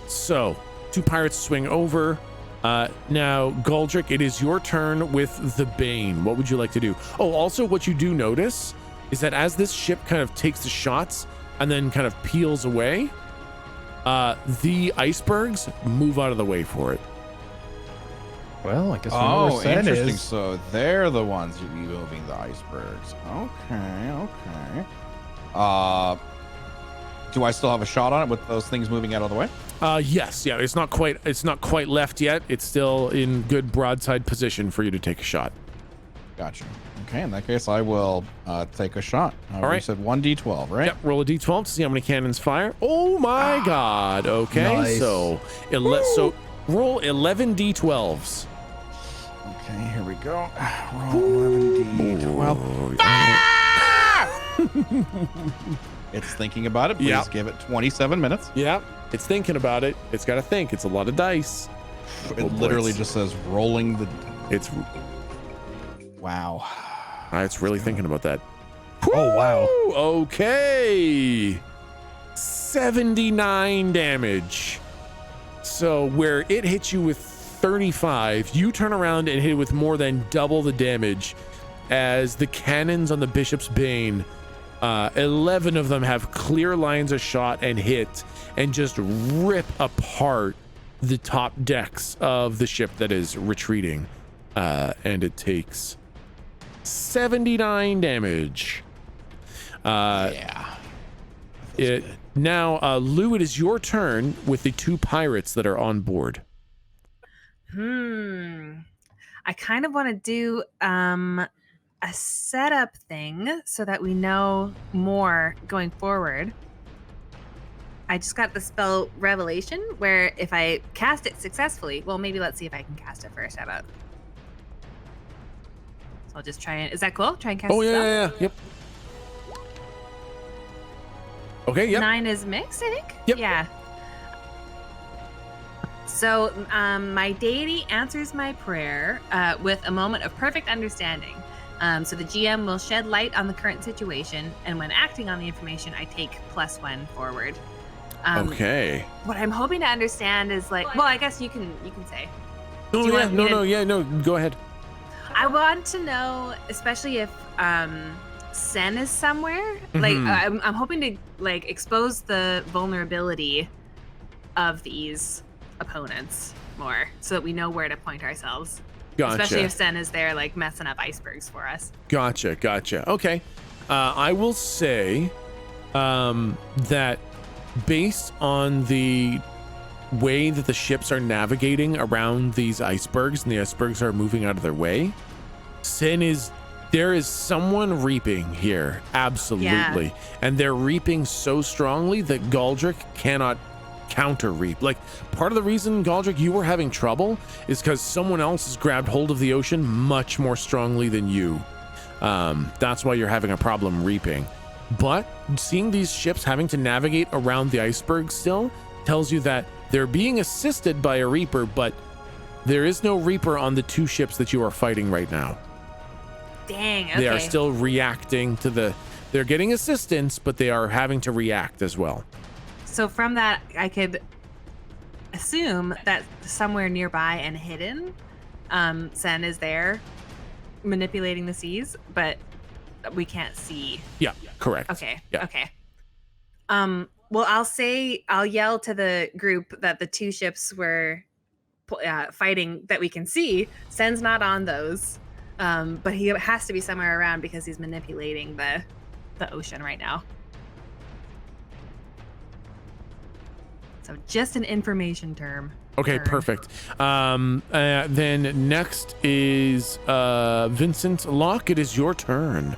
So 2 pirates swing over. Now, Galdric, it is your turn with the Bane. What would you like to do? Oh, also, what you do notice is that as this ship kind of takes the shots and then kind of peels away, the icebergs move out of the way for it. Well, I guess Oh, interesting. is. So they're the ones moving the icebergs. Okay. Do I still have a shot on it with those things moving out of the way? Yes, yeah. It's not quite left yet. It's still in good broadside position for you to take a shot. Gotcha. Okay, in that case, I will take a shot. All right. You said 1d12, right? Yep. Roll a d12 to see how many cannons fire. Oh my God. Okay. Nice. So roll 11 d12s. Okay, here we go. Roll 11d12. It's thinking about it. Please Yep. give it 27 minutes. Yeah. It's thinking about it. It's got to think. It's a lot of dice. It literally just says rolling the. It's Wow. it's really thinking about that. Oh wow. Okay. 79 damage. So where it hits you with 35, you turn around and hit it with more than double the damage as the cannons on the Bishop's Bane, 11 of them have clear lines of shot and hit and just rip apart the top decks of the ship that is retreating. And it takes 79 damage. Yeah. Now, Lou, it is your turn with the 2 pirates that are on board. I kind of want to do a setup thing so that we know more going forward. I just got the spell Revelation, where if I cast it successfully, well, maybe let's see if I can cast it first. How about? So I'll just try and, is that cool? Try and cast Oh, the spell? yeah. Yep. Okay, yep. 9 is mixed, I think? Yep. Yeah. So my deity answers my prayer with a moment of perfect understanding. So the GM will shed light on the current situation, and when acting on the information, I take +1 forward. Okay. What I'm hoping to understand is like, well, I guess you can say. No, you want me to- no, go ahead. I want to know, especially if Sen is somewhere. Like, Mhm. I'm hoping to like expose the vulnerability of these opponents more, so that we know where to point ourselves. Gotcha. Especially if Sen is there, like messing up icebergs for us. Gotcha. Okay. I will say that based on the way that the ships are navigating around these icebergs and the icebergs are moving out of their way, there is someone reaping here. Absolutely. Yeah. And they're reaping so strongly that Galdric cannot counter reap. Like, part of the reason, Galdric, you were having trouble is because someone else has grabbed hold of the ocean much more strongly than you. That's why you're having a problem reaping. But seeing these ships having to navigate around the iceberg still tells you that they're being assisted by a reaper, but there is no reaper on the 2 ships that you are fighting right now. Dang. Okay. They are still reacting to they're getting assistance, but they are having to react as well. So from that, I could assume that somewhere nearby and hidden, Sen is there manipulating the seas, but we can't see. Yeah, correct. Okay. Yeah. Okay. Well, I'll yell to the group that the 2 ships were fighting that we can see. Sen's not on those, but he has to be somewhere around because he's manipulating the ocean right now. So just an information term. Okay, perfect. Then next is Vincent. Locke, it is your turn.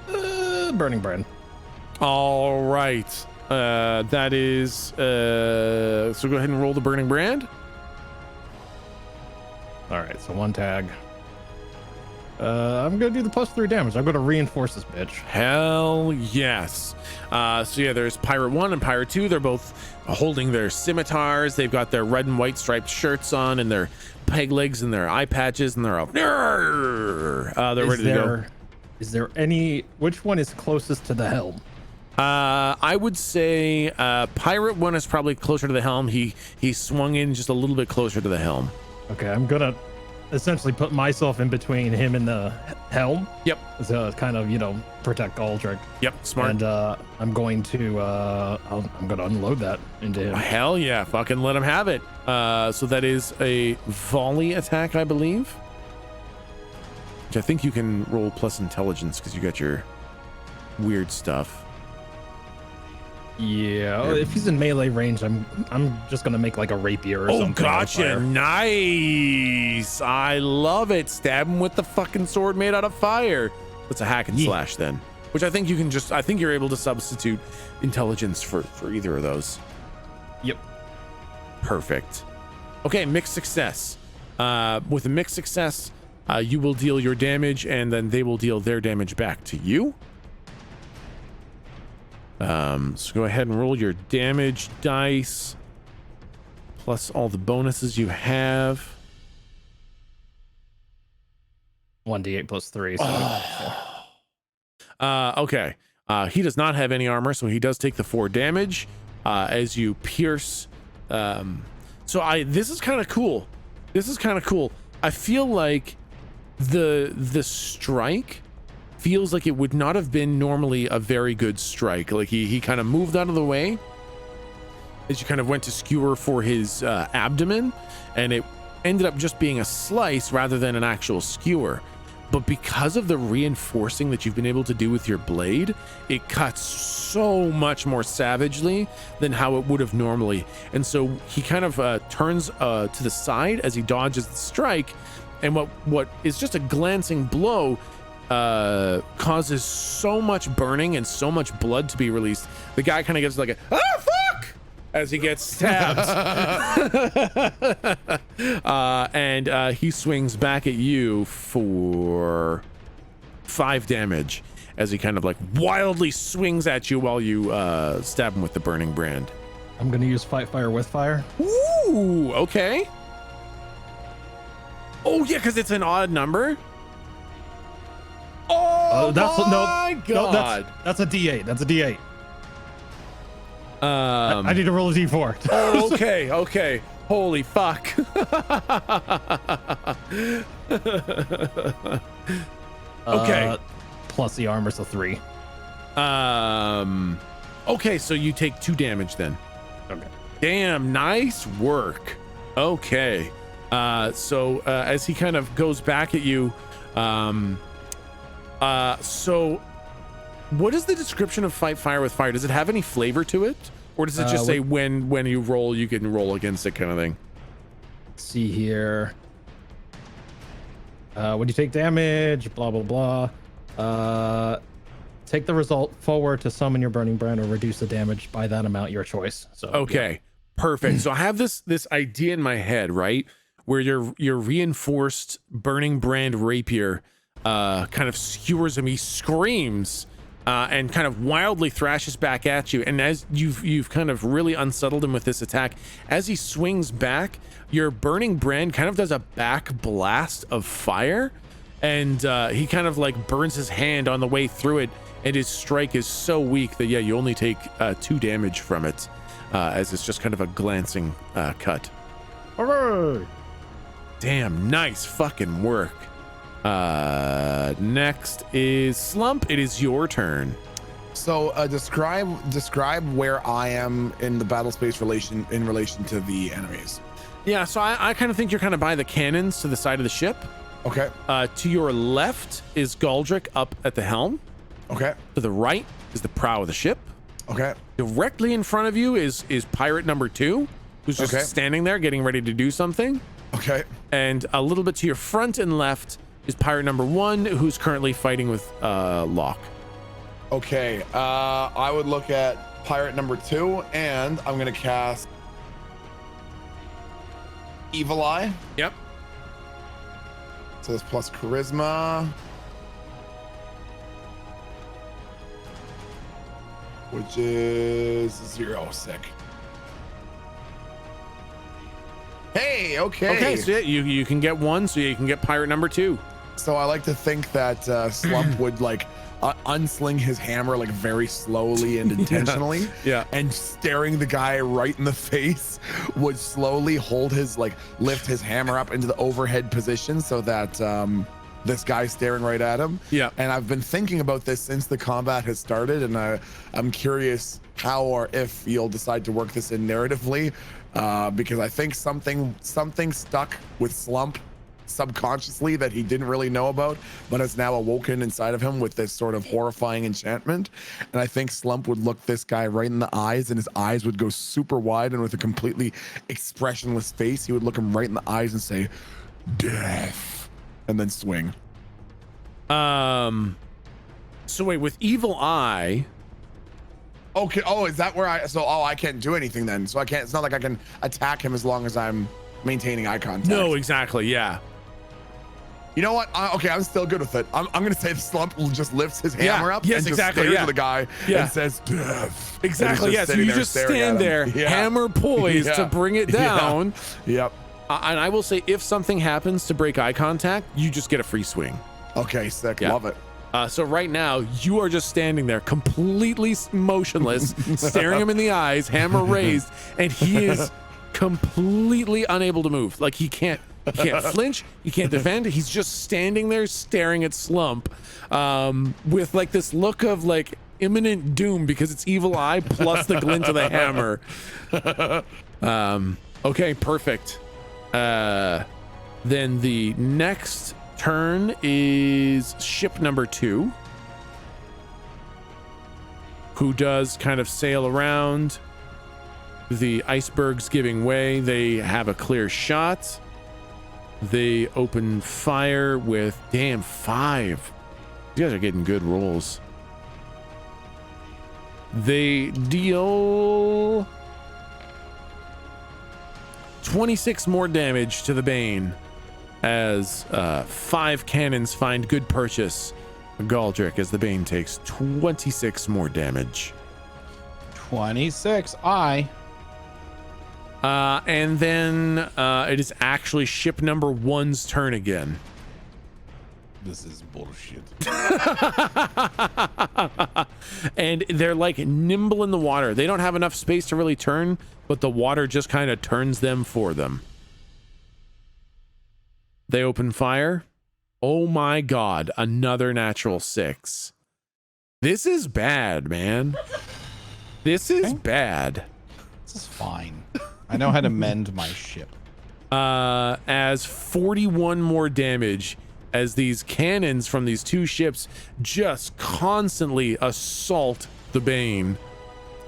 Burning brand. All right. That is so go ahead and roll the burning brand. All right, so 1 tag. I'm gonna do the +3 damage. I'm gonna reinforce this bitch. Hell yes. So yeah, there's Pirate 1 and Pirate 2. They're both holding their scimitars. They've got their red and white striped shirts on and their peg legs and their eye patches, and they're all they're ready to go. Is there any, which one is closest to the helm? I would say Pirate 1 is probably closer to the helm. He swung in just a little bit closer to the helm. Okay, I'm gonna essentially put myself in between him and the helm. Yep. To kind of, protect Galdric. Yep, smart. And I'm going to I'm gonna unload that into him. Hell yeah, fucking let him have it. So that is a volley attack, I believe. Which I think you can roll plus intelligence because you got your weird stuff. Yeah, if he's in melee range, I'm just gonna make like a rapier or something. Oh, gotcha. Nice. I love it. Stab him with the fucking sword made out of fire. That's a hack and slash then. Which I think I think you're able to substitute intelligence for either of those. Yep. Perfect. Okay, mixed success. With a mixed success, you will deal your damage and then they will deal their damage back to you. So go ahead and roll your damage dice plus all the bonuses you have. 1d8 +3. So Okay. He does not have any armor, so he does take the 4 damage as you pierce. This is kind of cool. I feel like the strike feels like it would not have been normally a very good strike. Like he kind of moved out of the way as you kind of went to skewer for his abdomen, and it ended up just being a slice rather than an actual skewer. But because of the reinforcing that you've been able to do with your blade, it cuts so much more savagely than how it would have normally. And so he kind of turns to the side as he dodges the strike, and what is just a glancing blow causes so much burning and so much blood to be released. The guy kind of gets like a fuck as he gets stabbed. And he swings back at you for 5 damage as he kind of like wildly swings at you while you stab him with the burning brand. I'm gonna use fight fire with fire. Ooh, okay. Oh yeah, because it's an odd number. Oh my god. That's a D8. That's a D8. I need to roll a D4. Oh, okay. Holy fuck. Okay. Plus the armor, so 3. Okay, so you take 2 damage then. Okay. Damn, nice work. Okay. So as he kind of goes back at you, so what is the description of fight fire with fire? Does it have any flavor to it? Or does it just say when you roll, you can roll against it kind of thing? Let's see here. When you take damage, blah, blah, blah. Take the result forward to summon your burning brand or reduce the damage by that amount, your choice. So okay, perfect. So I have this idea in my head, right? Where your reinforced burning brand rapier kind of skewers him. He screams and kind of wildly thrashes back at you. And as you've kind of really unsettled him with this attack, as he swings back, your burning brand kind of does a back blast of fire, and he kind of like burns his hand on the way through it, and his strike is so weak that you only take 2 damage from it, as it's just kind of a glancing cut. Hooray! Damn, nice fucking work. Next is Slump. It is your turn. So describe where I am in the battle space in relation to the enemies. Yeah, so I kind of think you're kind of by the cannons to the side of the ship. Okay. To your left is Galdric up at the helm. Okay. To the right is the prow of the ship. Okay. Directly in front of you is pirate number 2, who's just standing there getting ready to do something. Okay. And a little bit to your front and left is pirate number 1, who's currently fighting with Locke. Okay. I would look at pirate number 2, and I'm gonna cast Evil Eye. Yep. So that's plus charisma, which is 0. Sick. Hey, okay, so you can get 1, so you can get pirate number 2. So I like to think that Slump would like unsling his hammer like very slowly and intentionally, yeah, and staring the guy right in the face would slowly lift his hammer up into the overhead position so that this guy's staring right at him. Yeah. And I've been thinking about this since the combat has started, and I'm curious how or if you'll decide to work this in narratively, because I think something stuck with Slump subconsciously that he didn't really know about, but has now awoken inside of him with this sort of horrifying enchantment. And I think Slump would look this guy right in the eyes, and his eyes would go super wide, and with a completely expressionless face, he would look him right in the eyes and say, "Death," and then swing. So wait, with Evil Eye. Okay. Oh, is that where I can't do anything then? So I can't. It's not like I can attack him as long as I'm maintaining eye contact. No, exactly. Yeah. You know what? Okay, I'm still good with it. I'm gonna say the Slump just lifts his hammer up and just stares at the guy and says, "Death." Exactly. Yeah. So you just stand there, hammer poised to bring it down. Yep. And I will say, if something happens to break eye contact, you just get a free swing. Okay, sick. Yeah. Love it. So right now, you are just standing there, completely motionless, staring him in the eyes, hammer raised, and he is completely unable to move. Like he can't flinch, he can't defend. He's just standing there, staring at Slump, with like this look of like imminent doom because it's evil eye plus the glint of the hammer. Okay, perfect. Then the next turn is ship number 2, who does kind of sail around. The iceberg's giving way. They have a clear shot. They open fire with 5. You guys are getting good rolls. They deal 26 more damage to the Bane as 5 cannons find good purchase. Galdric, as the Bane takes 26 more damage. 26. And then it is actually ship number 1's turn again. This is bullshit. And they're like nimble in the water. They don't have enough space to really turn, but the water just kind of turns them for them. They open fire. Oh my god, another natural 6. This is bad, man. This is bad. This is fine. I know how to mend my ship. As 41 more damage as these cannons from these 2 ships just constantly assault the Bane.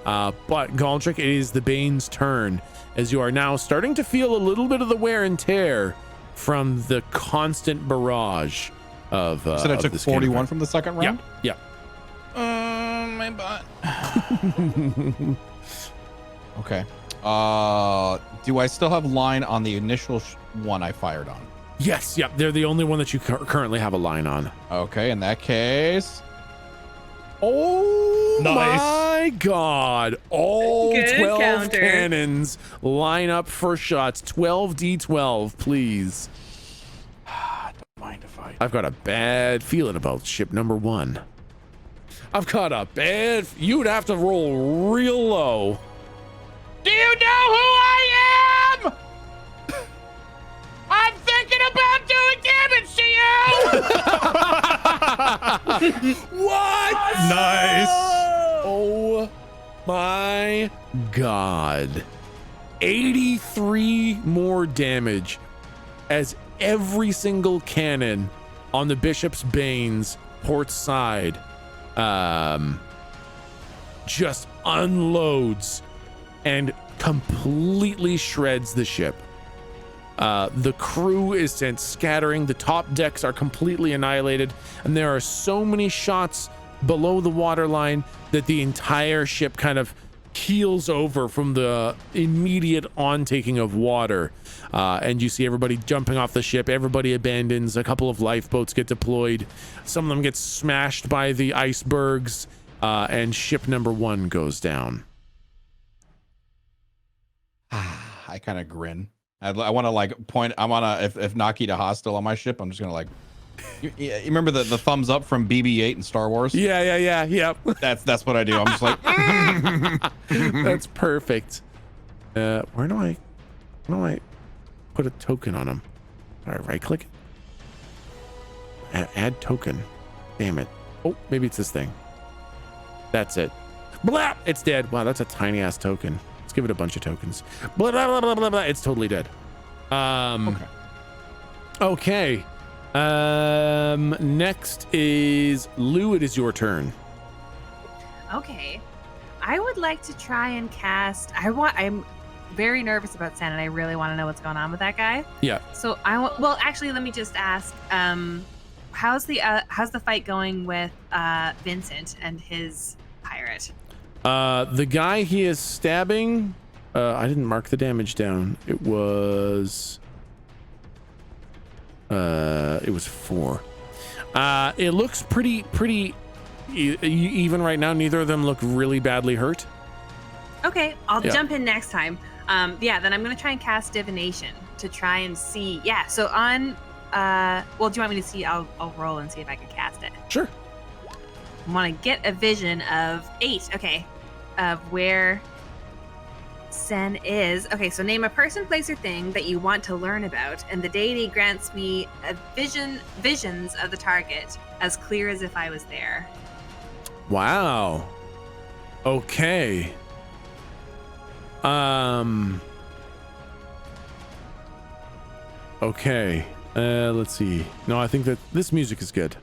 But Galdric, it is the Bane's turn, as you are now starting to feel a little bit of the wear and tear from the constant barrage of So I took 41 from the second round? Yeah. My butt. Okay. Do I still have line on the initial one I fired on? Yes, yep. They're the only one that you currently have a line on. Okay, in that case. Oh Nice. my god. All Good 12 counter. cannons line up for shots. 12d12, please. Don't mind if I. I've got a bad feeling about ship number 1. I've got a bad... You'd have to roll real low. Do you know who I am? I'm thinking about doing damage to you! What? Nice. Oh my god. 83 more damage as every single cannon on the Bishop's Bane's port side just unloads and completely shreds the ship. The crew is sent scattering. The top decks are completely annihilated, and there are so many shots below the waterline that the entire ship kind of keels over from the immediate on-taking of water. And you see everybody jumping off the ship. Everybody abandons. A couple of lifeboats get deployed. Some of them get smashed by the icebergs, and ship number 1 goes down. I kind of grin. I want to like point. I want to if Naki to hostile on my ship, I'm just gonna like. You remember the thumbs up from BB-8 in Star Wars? Yep. That's what I do. I'm just like. That's perfect. Where do I put a token on him? All right, right click. Add token. Damn it. Oh, maybe it's this thing. That's it. Blah! It's dead. Wow, that's a tiny ass token. Let's give it a bunch of tokens. Blah, blah, blah, blah, blah, blah. It's totally dead. Okay. Next is Lou. It is your turn. Okay. I would like to try and cast. I'm very nervous about Sen, and I really want to know what's going on with that guy. Yeah. So well, actually, let me just ask. How's the fight going with Vincent and his pirate? The guy he is stabbing. I didn't mark the damage down. It was 4. It looks pretty even right now. Neither of them look really badly hurt. Okay, I'll jump in next time. Then I'm gonna try and cast divination to try and see. Yeah, so on. Well, do you want me to see? I'll roll and see if I can cast it. Sure. want to get a vision of 8. Okay, of where Sen is. Okay, so name a person, place, or thing that you want to learn about, and the deity grants me a visions of the target as clear as if I was there. Wow. Okay. Okay. Let's see. No, I think that this music is good.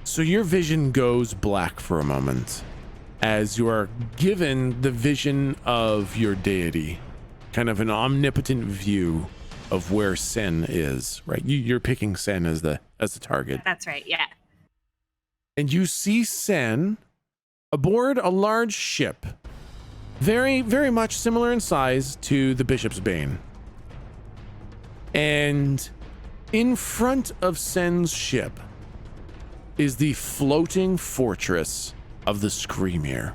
So your vision goes black for a moment as you are given the vision of your deity, kind of an omnipotent view of where Sen is, right? You're picking Sen as the target. That's right, yeah. And you see Sen aboard a large ship, very, very much similar in size to the Bishop's Bane. And in front of Sen's ship is the floating fortress of the Screamir.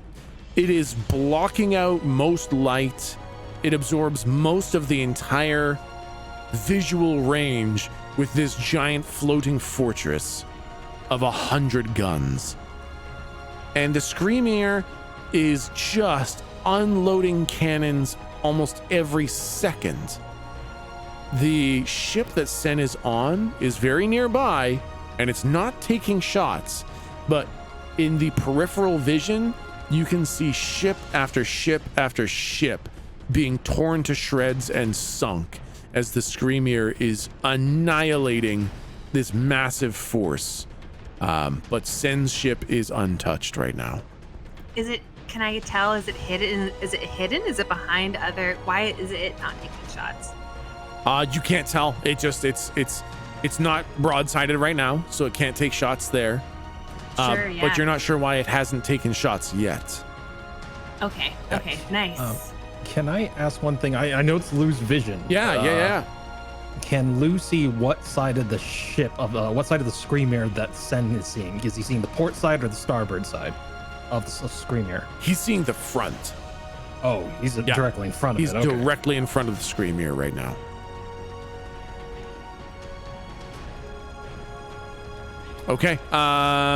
It is blocking out most light. It absorbs most of the entire visual range with this giant floating fortress of 100 guns. And the Screamir is just unloading cannons almost every second. The ship that Sen is on is very nearby, and it's not taking shots, but in the peripheral vision, you can see ship after ship after ship being torn to shreds and sunk as the Screamir is annihilating this massive force. But Sen's ship is untouched right now. Can I tell, is it hidden? Is it behind other, why is it not taking shots? You can't tell. It's not broadsided right now, so it can't take shots there. Sure, yeah. But you're not sure why it hasn't taken shots yet. Okay, nice. Can I ask one thing? I know it's Lou's vision. Yeah. Can Lou see what side of the ship, what side of the Screamir that Sen is seeing? Is he seeing the port side or the starboard side of the Screamir? He's seeing the front. Oh, he's directly in front of it. He's directly in front of the Screamir right now. Okay.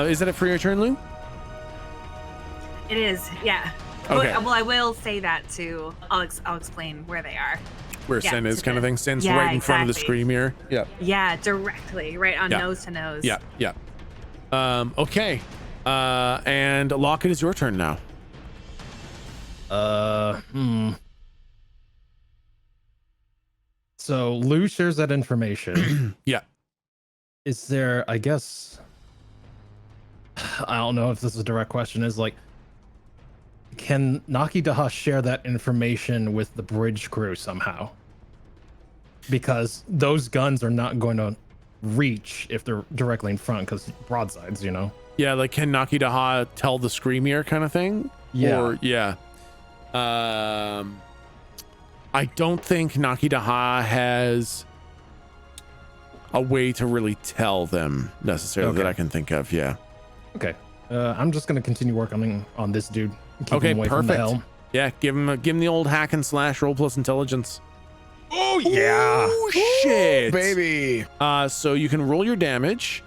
Is that it for your turn, Lou? It is, yeah. Okay. Well, I will say that too. I'll explain where they are. Where Sen is, kind of thing. Sen's right in front of the Screamir. Yeah. Yeah, directly, right on nose to nose. Yeah. Okay. And Locke, it is your turn now. So Lou shares that information. Yeah. Is there, I guess, I don't know if this is a direct question, is like, can Naki Daha share that information with the bridge crew somehow? Because those guns are not going to reach if they're directly in front, because broadsides, you know? Yeah, like can Naki Daha tell the Screamir kind of thing? Yeah. Or, yeah. I don't think Naki Daha has a way to really tell them necessarily that I can think of. Yeah. Okay. I'm just going to continue working on this dude. Keep him away perfect. From the helm. Yeah, give him the old hack and slash roll plus intelligence. Oh yeah. Oh, shit, baby. So you can roll your damage.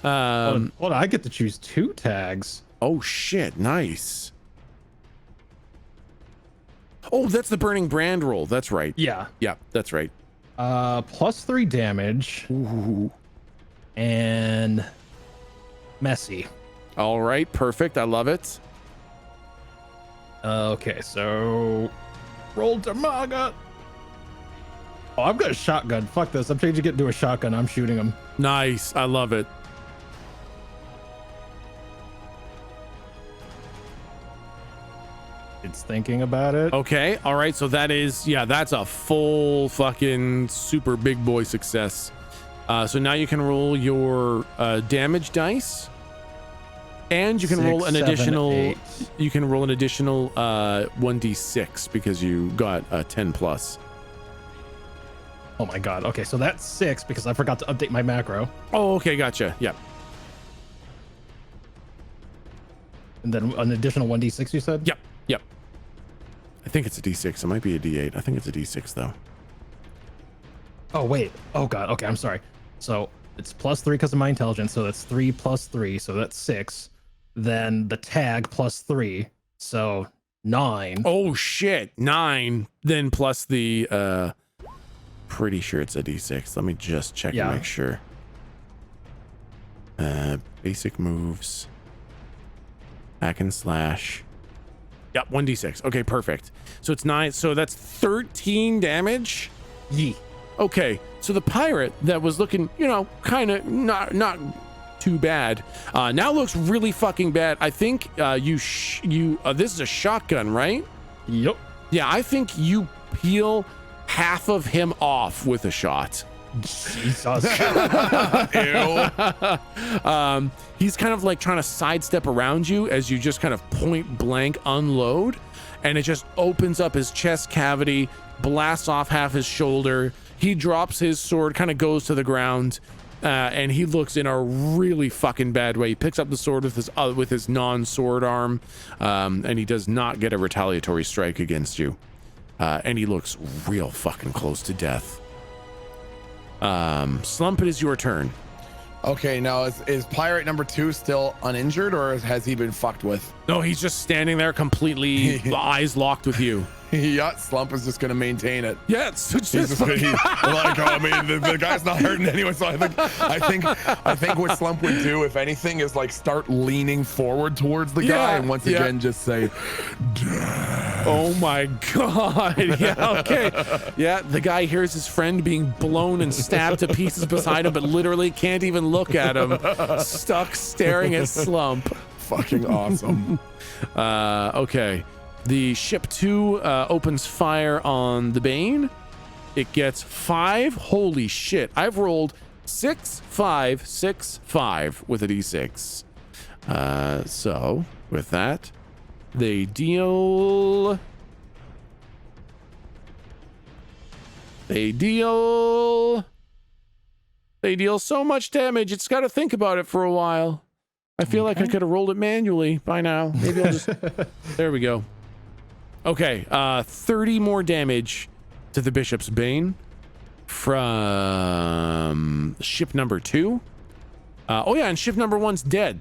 Hold on, I get to choose 2 tags. Oh shit, nice. Oh, that's the burning brand roll. That's right. Yeah. Yeah, that's right. Plus 3 damage. Ooh. And messy. All right, perfect. I love it. Okay, so roll Damaga. Oh, I've got a shotgun. Fuck this. I'm changing it to a shotgun. I'm shooting him. Nice. I love it. It's thinking about it. Okay. All right. So that is, that's a full fucking super big boy success. So now you can roll your damage dice. And you can roll an additional 8. you can roll an additional 1d6 because you got a 10 plus. Oh my god. Okay, so that's 6 because I forgot to update my macro. Oh, okay, gotcha. Yep. And then an additional 1d6 you said? Yep. I think it's a d6. It might be a d8. I think it's a d6 though. Oh wait. Oh god. Okay, I'm sorry. So it's +3 because of my intelligence, so that's 3 + 3, so that's 6. Then the tag +3, so 9. Oh shit, 9. Then plus the pretty sure it's a d6. Let me just check and make sure. Basic moves. Hack and slash. Yep, 1d6. Okay, perfect. So it's 9. So that's 13 damage. Yee. Okay, so the pirate that was looking, kind of not too bad, now looks really fucking bad. I think this is a shotgun, right? Yep. Yeah, I think you peel half of him off with a shot. Jesus. Ew. He's kind of like trying to sidestep around you as you just kind of point blank unload, and it just opens up his chest cavity, blasts off half his shoulder. He drops his sword, kind of goes to the ground, and he looks in a really fucking bad way. He picks up the sword with his non-sword arm, and he does not get a retaliatory strike against you. And he looks real fucking close to death. Slump, it is your turn. Okay, now is pirate number 2 still uninjured, or has he been fucked with? No, he's just standing there completely eyes locked with you. Yeah, Slump is just gonna maintain it. Yeah, it's just the guy's not hurting anyway. So I think what Slump would do, if anything, is like start leaning forward towards the guy, and once again just say, "Oh my god!" Yeah, okay, yeah. The guy hears his friend being blown and stabbed to pieces beside him, but literally can't even look at him, stuck staring at Slump. Fucking awesome. Okay. The ship 2 opens fire on the Bane. It gets 5. Holy shit. I've rolled 6, 5, 6, 5 with a d6. So, with that, they deal so much damage, it's got to think about it for a while. I feel like I could have rolled it manually by now. Maybe I'll just... There we go. Okay, 30 more damage to the Bishop's Bane from ship number 2. And ship number 1's dead.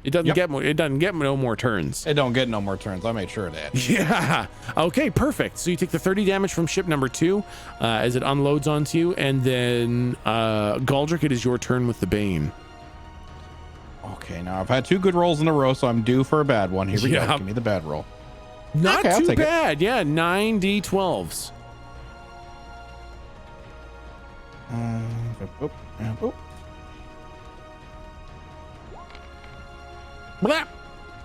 It doesn't get more. It doesn't get no more turns. It don't get no more turns. I made sure of that. Yeah. Okay. Perfect. So you take the 30 damage from ship number 2 as it unloads onto you, and then Galdric, it is your turn with the Bane. Okay. Now I've had 2 good rolls in a row, so I'm due for a bad one. Here we go. Give me the bad roll. Not okay, too bad. Yeah, 9 d12s. Blah.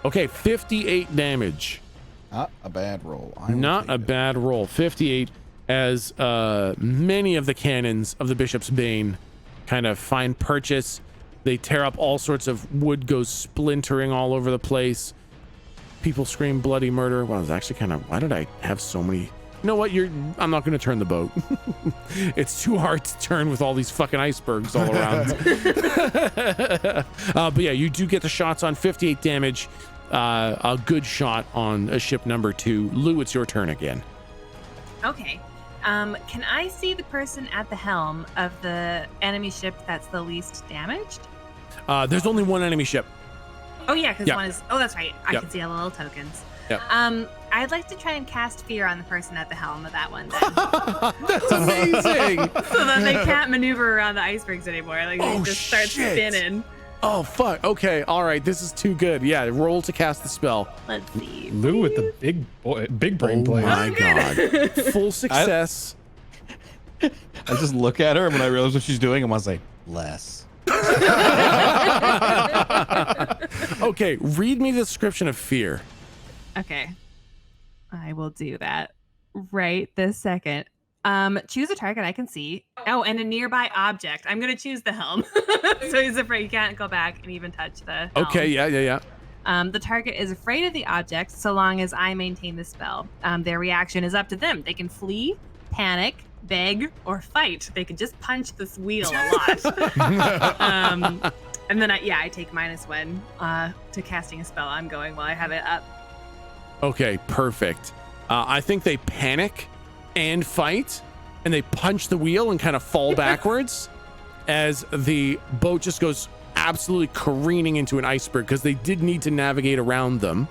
Okay, 58 damage. Not a bad roll. Not a bad roll. 58 as many of the cannons of the Bishop's Bane kind of find purchase. They tear up all sorts of wood, goes splintering all over the place. People scream bloody murder. Well, it's actually kind of... Why did I have so many... You know what? I'm not going to turn the boat. It's too hard to turn with all these fucking icebergs all around. But yeah, you do get the shots on 58 damage. A good shot on a ship number 2. Lou, it's your turn again. Okay. Can I see the person at the helm of the enemy ship that's the least damaged? There's only one enemy ship. Oh yeah, because one is... Oh, that's right. I Yep. can see all the little tokens. Yep. I'd like to try and cast fear on the person at the helm of that one then. That's amazing. So that they can't maneuver around the icebergs anymore. Like they just start shit. spinning. Oh, fuck. Okay. All right. This is too good. Yeah. Roll to cast the spell. Let's see. Lou with the big brain play. My God. Full success. I just look at her, and when I realize what she's doing, I'm gonna say less. Okay. Read me the description of fear. Okay. I will do that right this second. Choose a target I can see. Oh, and a nearby object. I'm gonna choose the helm. So he's afraid he can't go back and even touch the helm. Okay. Yeah. The target is afraid of the object so long as I maintain the spell. Their reaction is up to them. They can flee, panic, beg, or fight. They could just punch this wheel a lot. And then I take -1 to casting a spell. I'm going while I have it up. Okay. Perfect. I think they panic and fight, and they punch the wheel and kind of fall backwards. as the boat just goes absolutely careening into an iceberg because they did need to navigate around them.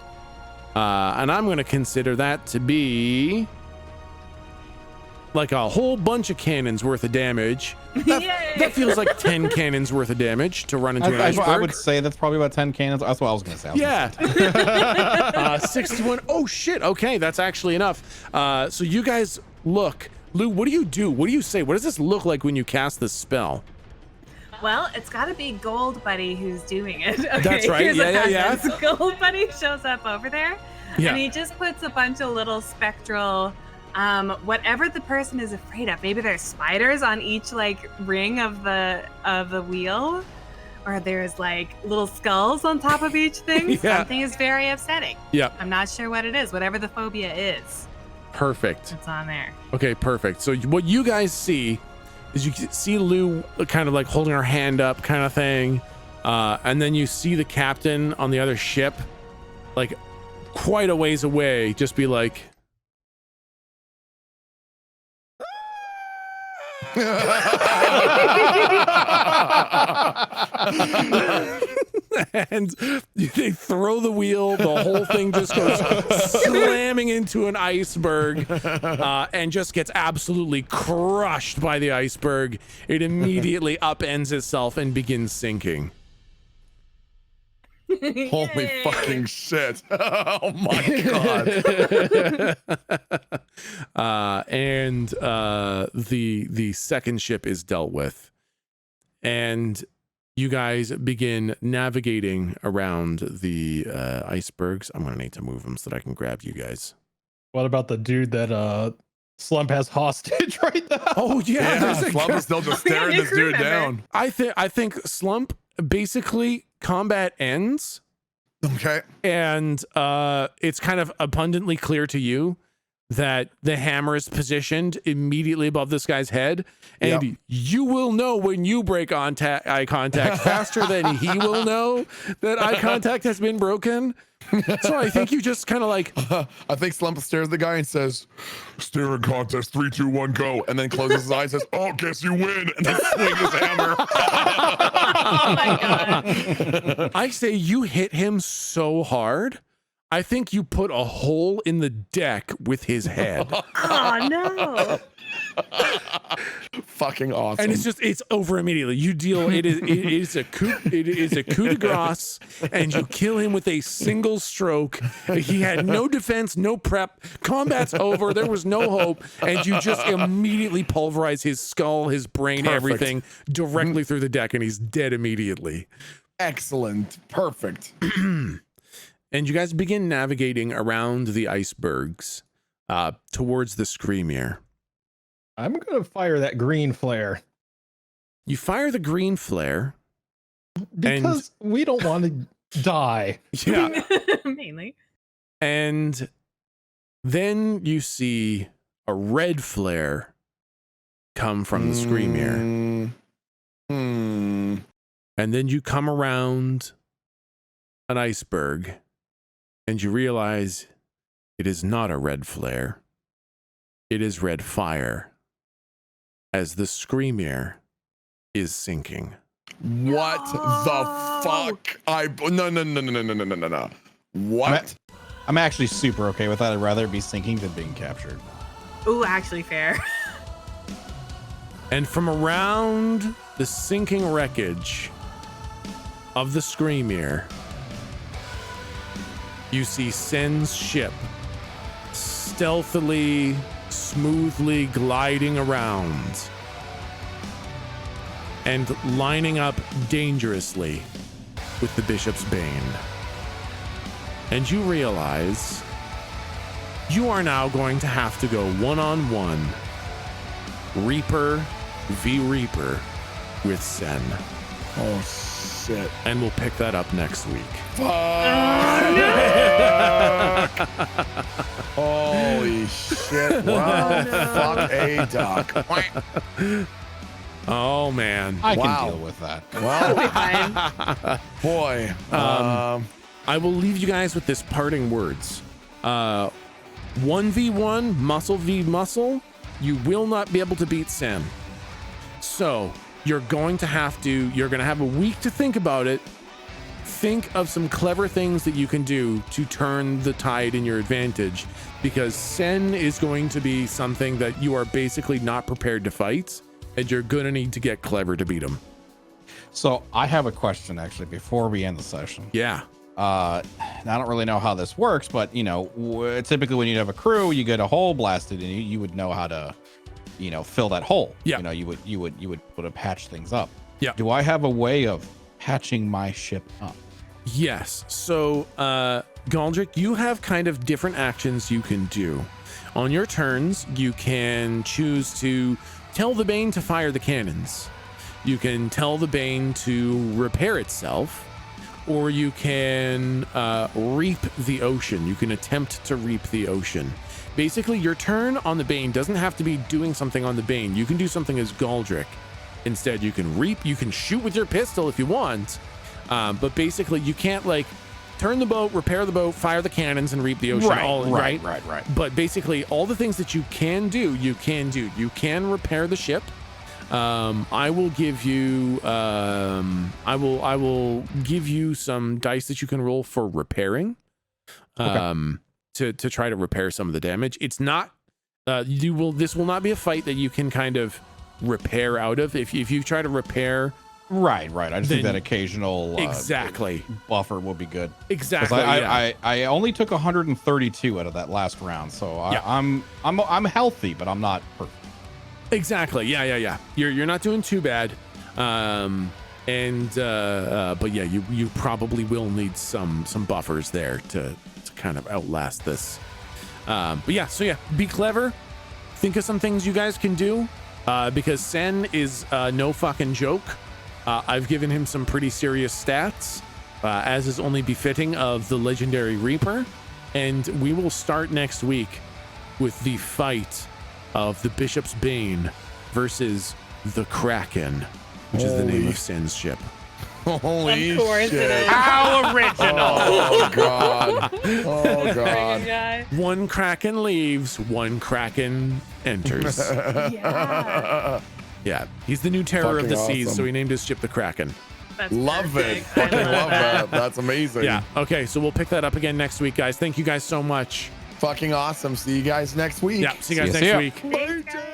And I'm going to consider that to be like a whole bunch of cannons worth of damage. That feels like 10 cannons worth of damage to run into an iceberg. I would say that's probably about 10 cannons. That's what I was going to say. Yeah. 61. Oh, shit. Okay, that's actually enough. So you guys look. Lou, what do you do? What do you say? What does this look like when you cast this spell? Well, it's got to be Gold Buddy who's doing it. Okay, that's right. Here's what Yeah. happens. Gold Buddy shows up over there, Yeah. and he just puts a bunch of little spectral, whatever the person is afraid of. Maybe there's spiders on each like ring of the wheel, or there's like little skulls on top of each thing. Yeah. Something is very upsetting. Yeah. I'm not sure what it is. Whatever the phobia is, Perfect. it's on there. Okay, perfect. So what you guys see is you see Lou kind of like holding her hand up kind of thing. And then you see the captain on the other ship, like quite a ways away, just be like, and they throw the wheel, the whole thing just goes slamming into an iceberg, and just gets absolutely crushed by the iceberg. It immediately upends itself and begins sinking. Holy fucking shit. Oh my god. And the second ship is dealt with, and you guys begin navigating around the icebergs. I'm gonna need to move them so that I can grab you guys. What about the dude that Slump has hostage right now? Oh yeah, there's a Slump guy. is still just staring this dude down. I think Slump, basically combat ends, Okay. and it's kind of abundantly clear to you that the hammer is positioned immediately above this guy's head, and you will know when you break eye contact faster than he will know that eye contact has been broken. So I think you just kind of like, I think Slump stares at the guy and says, "Steering contest, 3, 2, 1, go," and then closes his eyes and says, "Oh, guess you win," and then swings his hammer. Oh my god. I say you hit him so hard, I think you put a hole in the deck with his head. Oh no. Fucking awesome. And it's over immediately. You deal it is a coup de grace, and you kill him with a single stroke. He had no defense, no prep. Combat's over. There was no hope, and you just immediately pulverize his skull, his brain, Perfect. everything directly through the deck, and he's dead immediately. Excellent. Perfect. And you guys begin navigating around the icebergs towards the Screamier. I'm gonna fire that green flare You fire the green flare. because we don't want to die. Yeah. Mainly. And then you see a red flare come from the Screamier. And then you come around an iceberg and you realize it is not a red flare. It is red fire as the Screamier is sinking. What the fuck? No. What? I'm actually super okay with that. I'd rather it be sinking than being captured. Ooh, actually fair. And from around the sinking wreckage of the Screamier, you see Sen's ship stealthily, smoothly gliding around and lining up dangerously with the Bishop's Bane. And you realize you are now going to have to go one-on-one, Reaper v. Reaper with Sen. Oh shit. And we'll pick that up next week. Holy shit. Well, fuck a duck. Oh, man. I Wow. can deal with that. Well, boy. I will leave you guys with this parting words. 1v1, muscle v muscle, you will not be able to beat Sen. So, you're going to have a week to think about it. Think of some clever things that you can do to turn the tide in your advantage, because Sen is going to be something that you are basically not prepared to fight, and you're gonna need to get clever to beat him. So I have a question actually before we end the session. Yeah. I don't really know how this works, but typically when you have a crew, you get a hole blasted, and you would know how to, fill that hole. Yeah. You would put a patch things up. Yeah. Do I have a way of patching my ship up? Yes. So, Galdric, you have kind of different actions you can do. On your turns, you can choose to tell the Bane to fire the cannons. You can tell the Bane to repair itself, or you can reap the ocean. You can attempt to reap the ocean. Basically, your turn on the Bane doesn't have to be doing something on the Bane. You can do something as Galdric. Instead, you can reap, you can shoot with your pistol if you want. But basically, you can't turn the boat, repair the boat, fire the cannons, and reap the ocean. Right. But basically, all the things that you can do, you can do. You can repair the ship. I will give you I will give you some dice that you can roll for repairing. To try to repair some of the damage. It's not this will not be a fight that you can kind of repair out of. If you try to repair. Right. I just think that occasional buffer will be good. Exactly. I only took 132 out of that last round, so I'm healthy, but I'm not perfect. Exactly. Yeah. You're not doing too bad. But yeah, you probably will need some buffers there to kind of outlast this. But yeah, be clever. Think of some things you guys can do, because Sen is no fucking joke. I've given him some pretty serious stats, as is only befitting of the legendary Reaper, and we will start next week with the fight of the Bishop's Bane versus the Kraken, which is the name of Sen's ship. Holy Of course shit. it is. How original! Oh god. Oh god. Guy. One Kraken leaves, one Kraken enters. Yeah. Yeah, he's the new terror of Fucking the seas, awesome. so he named his ship the Kraken. That's Love it. perfect. Fucking I love that. That's amazing. Yeah, okay, so we'll pick that up again next week, guys. Thank you guys so much. Fucking awesome. See you guys next week. Yeah, see you guys See ya. next week. Thanks, guys.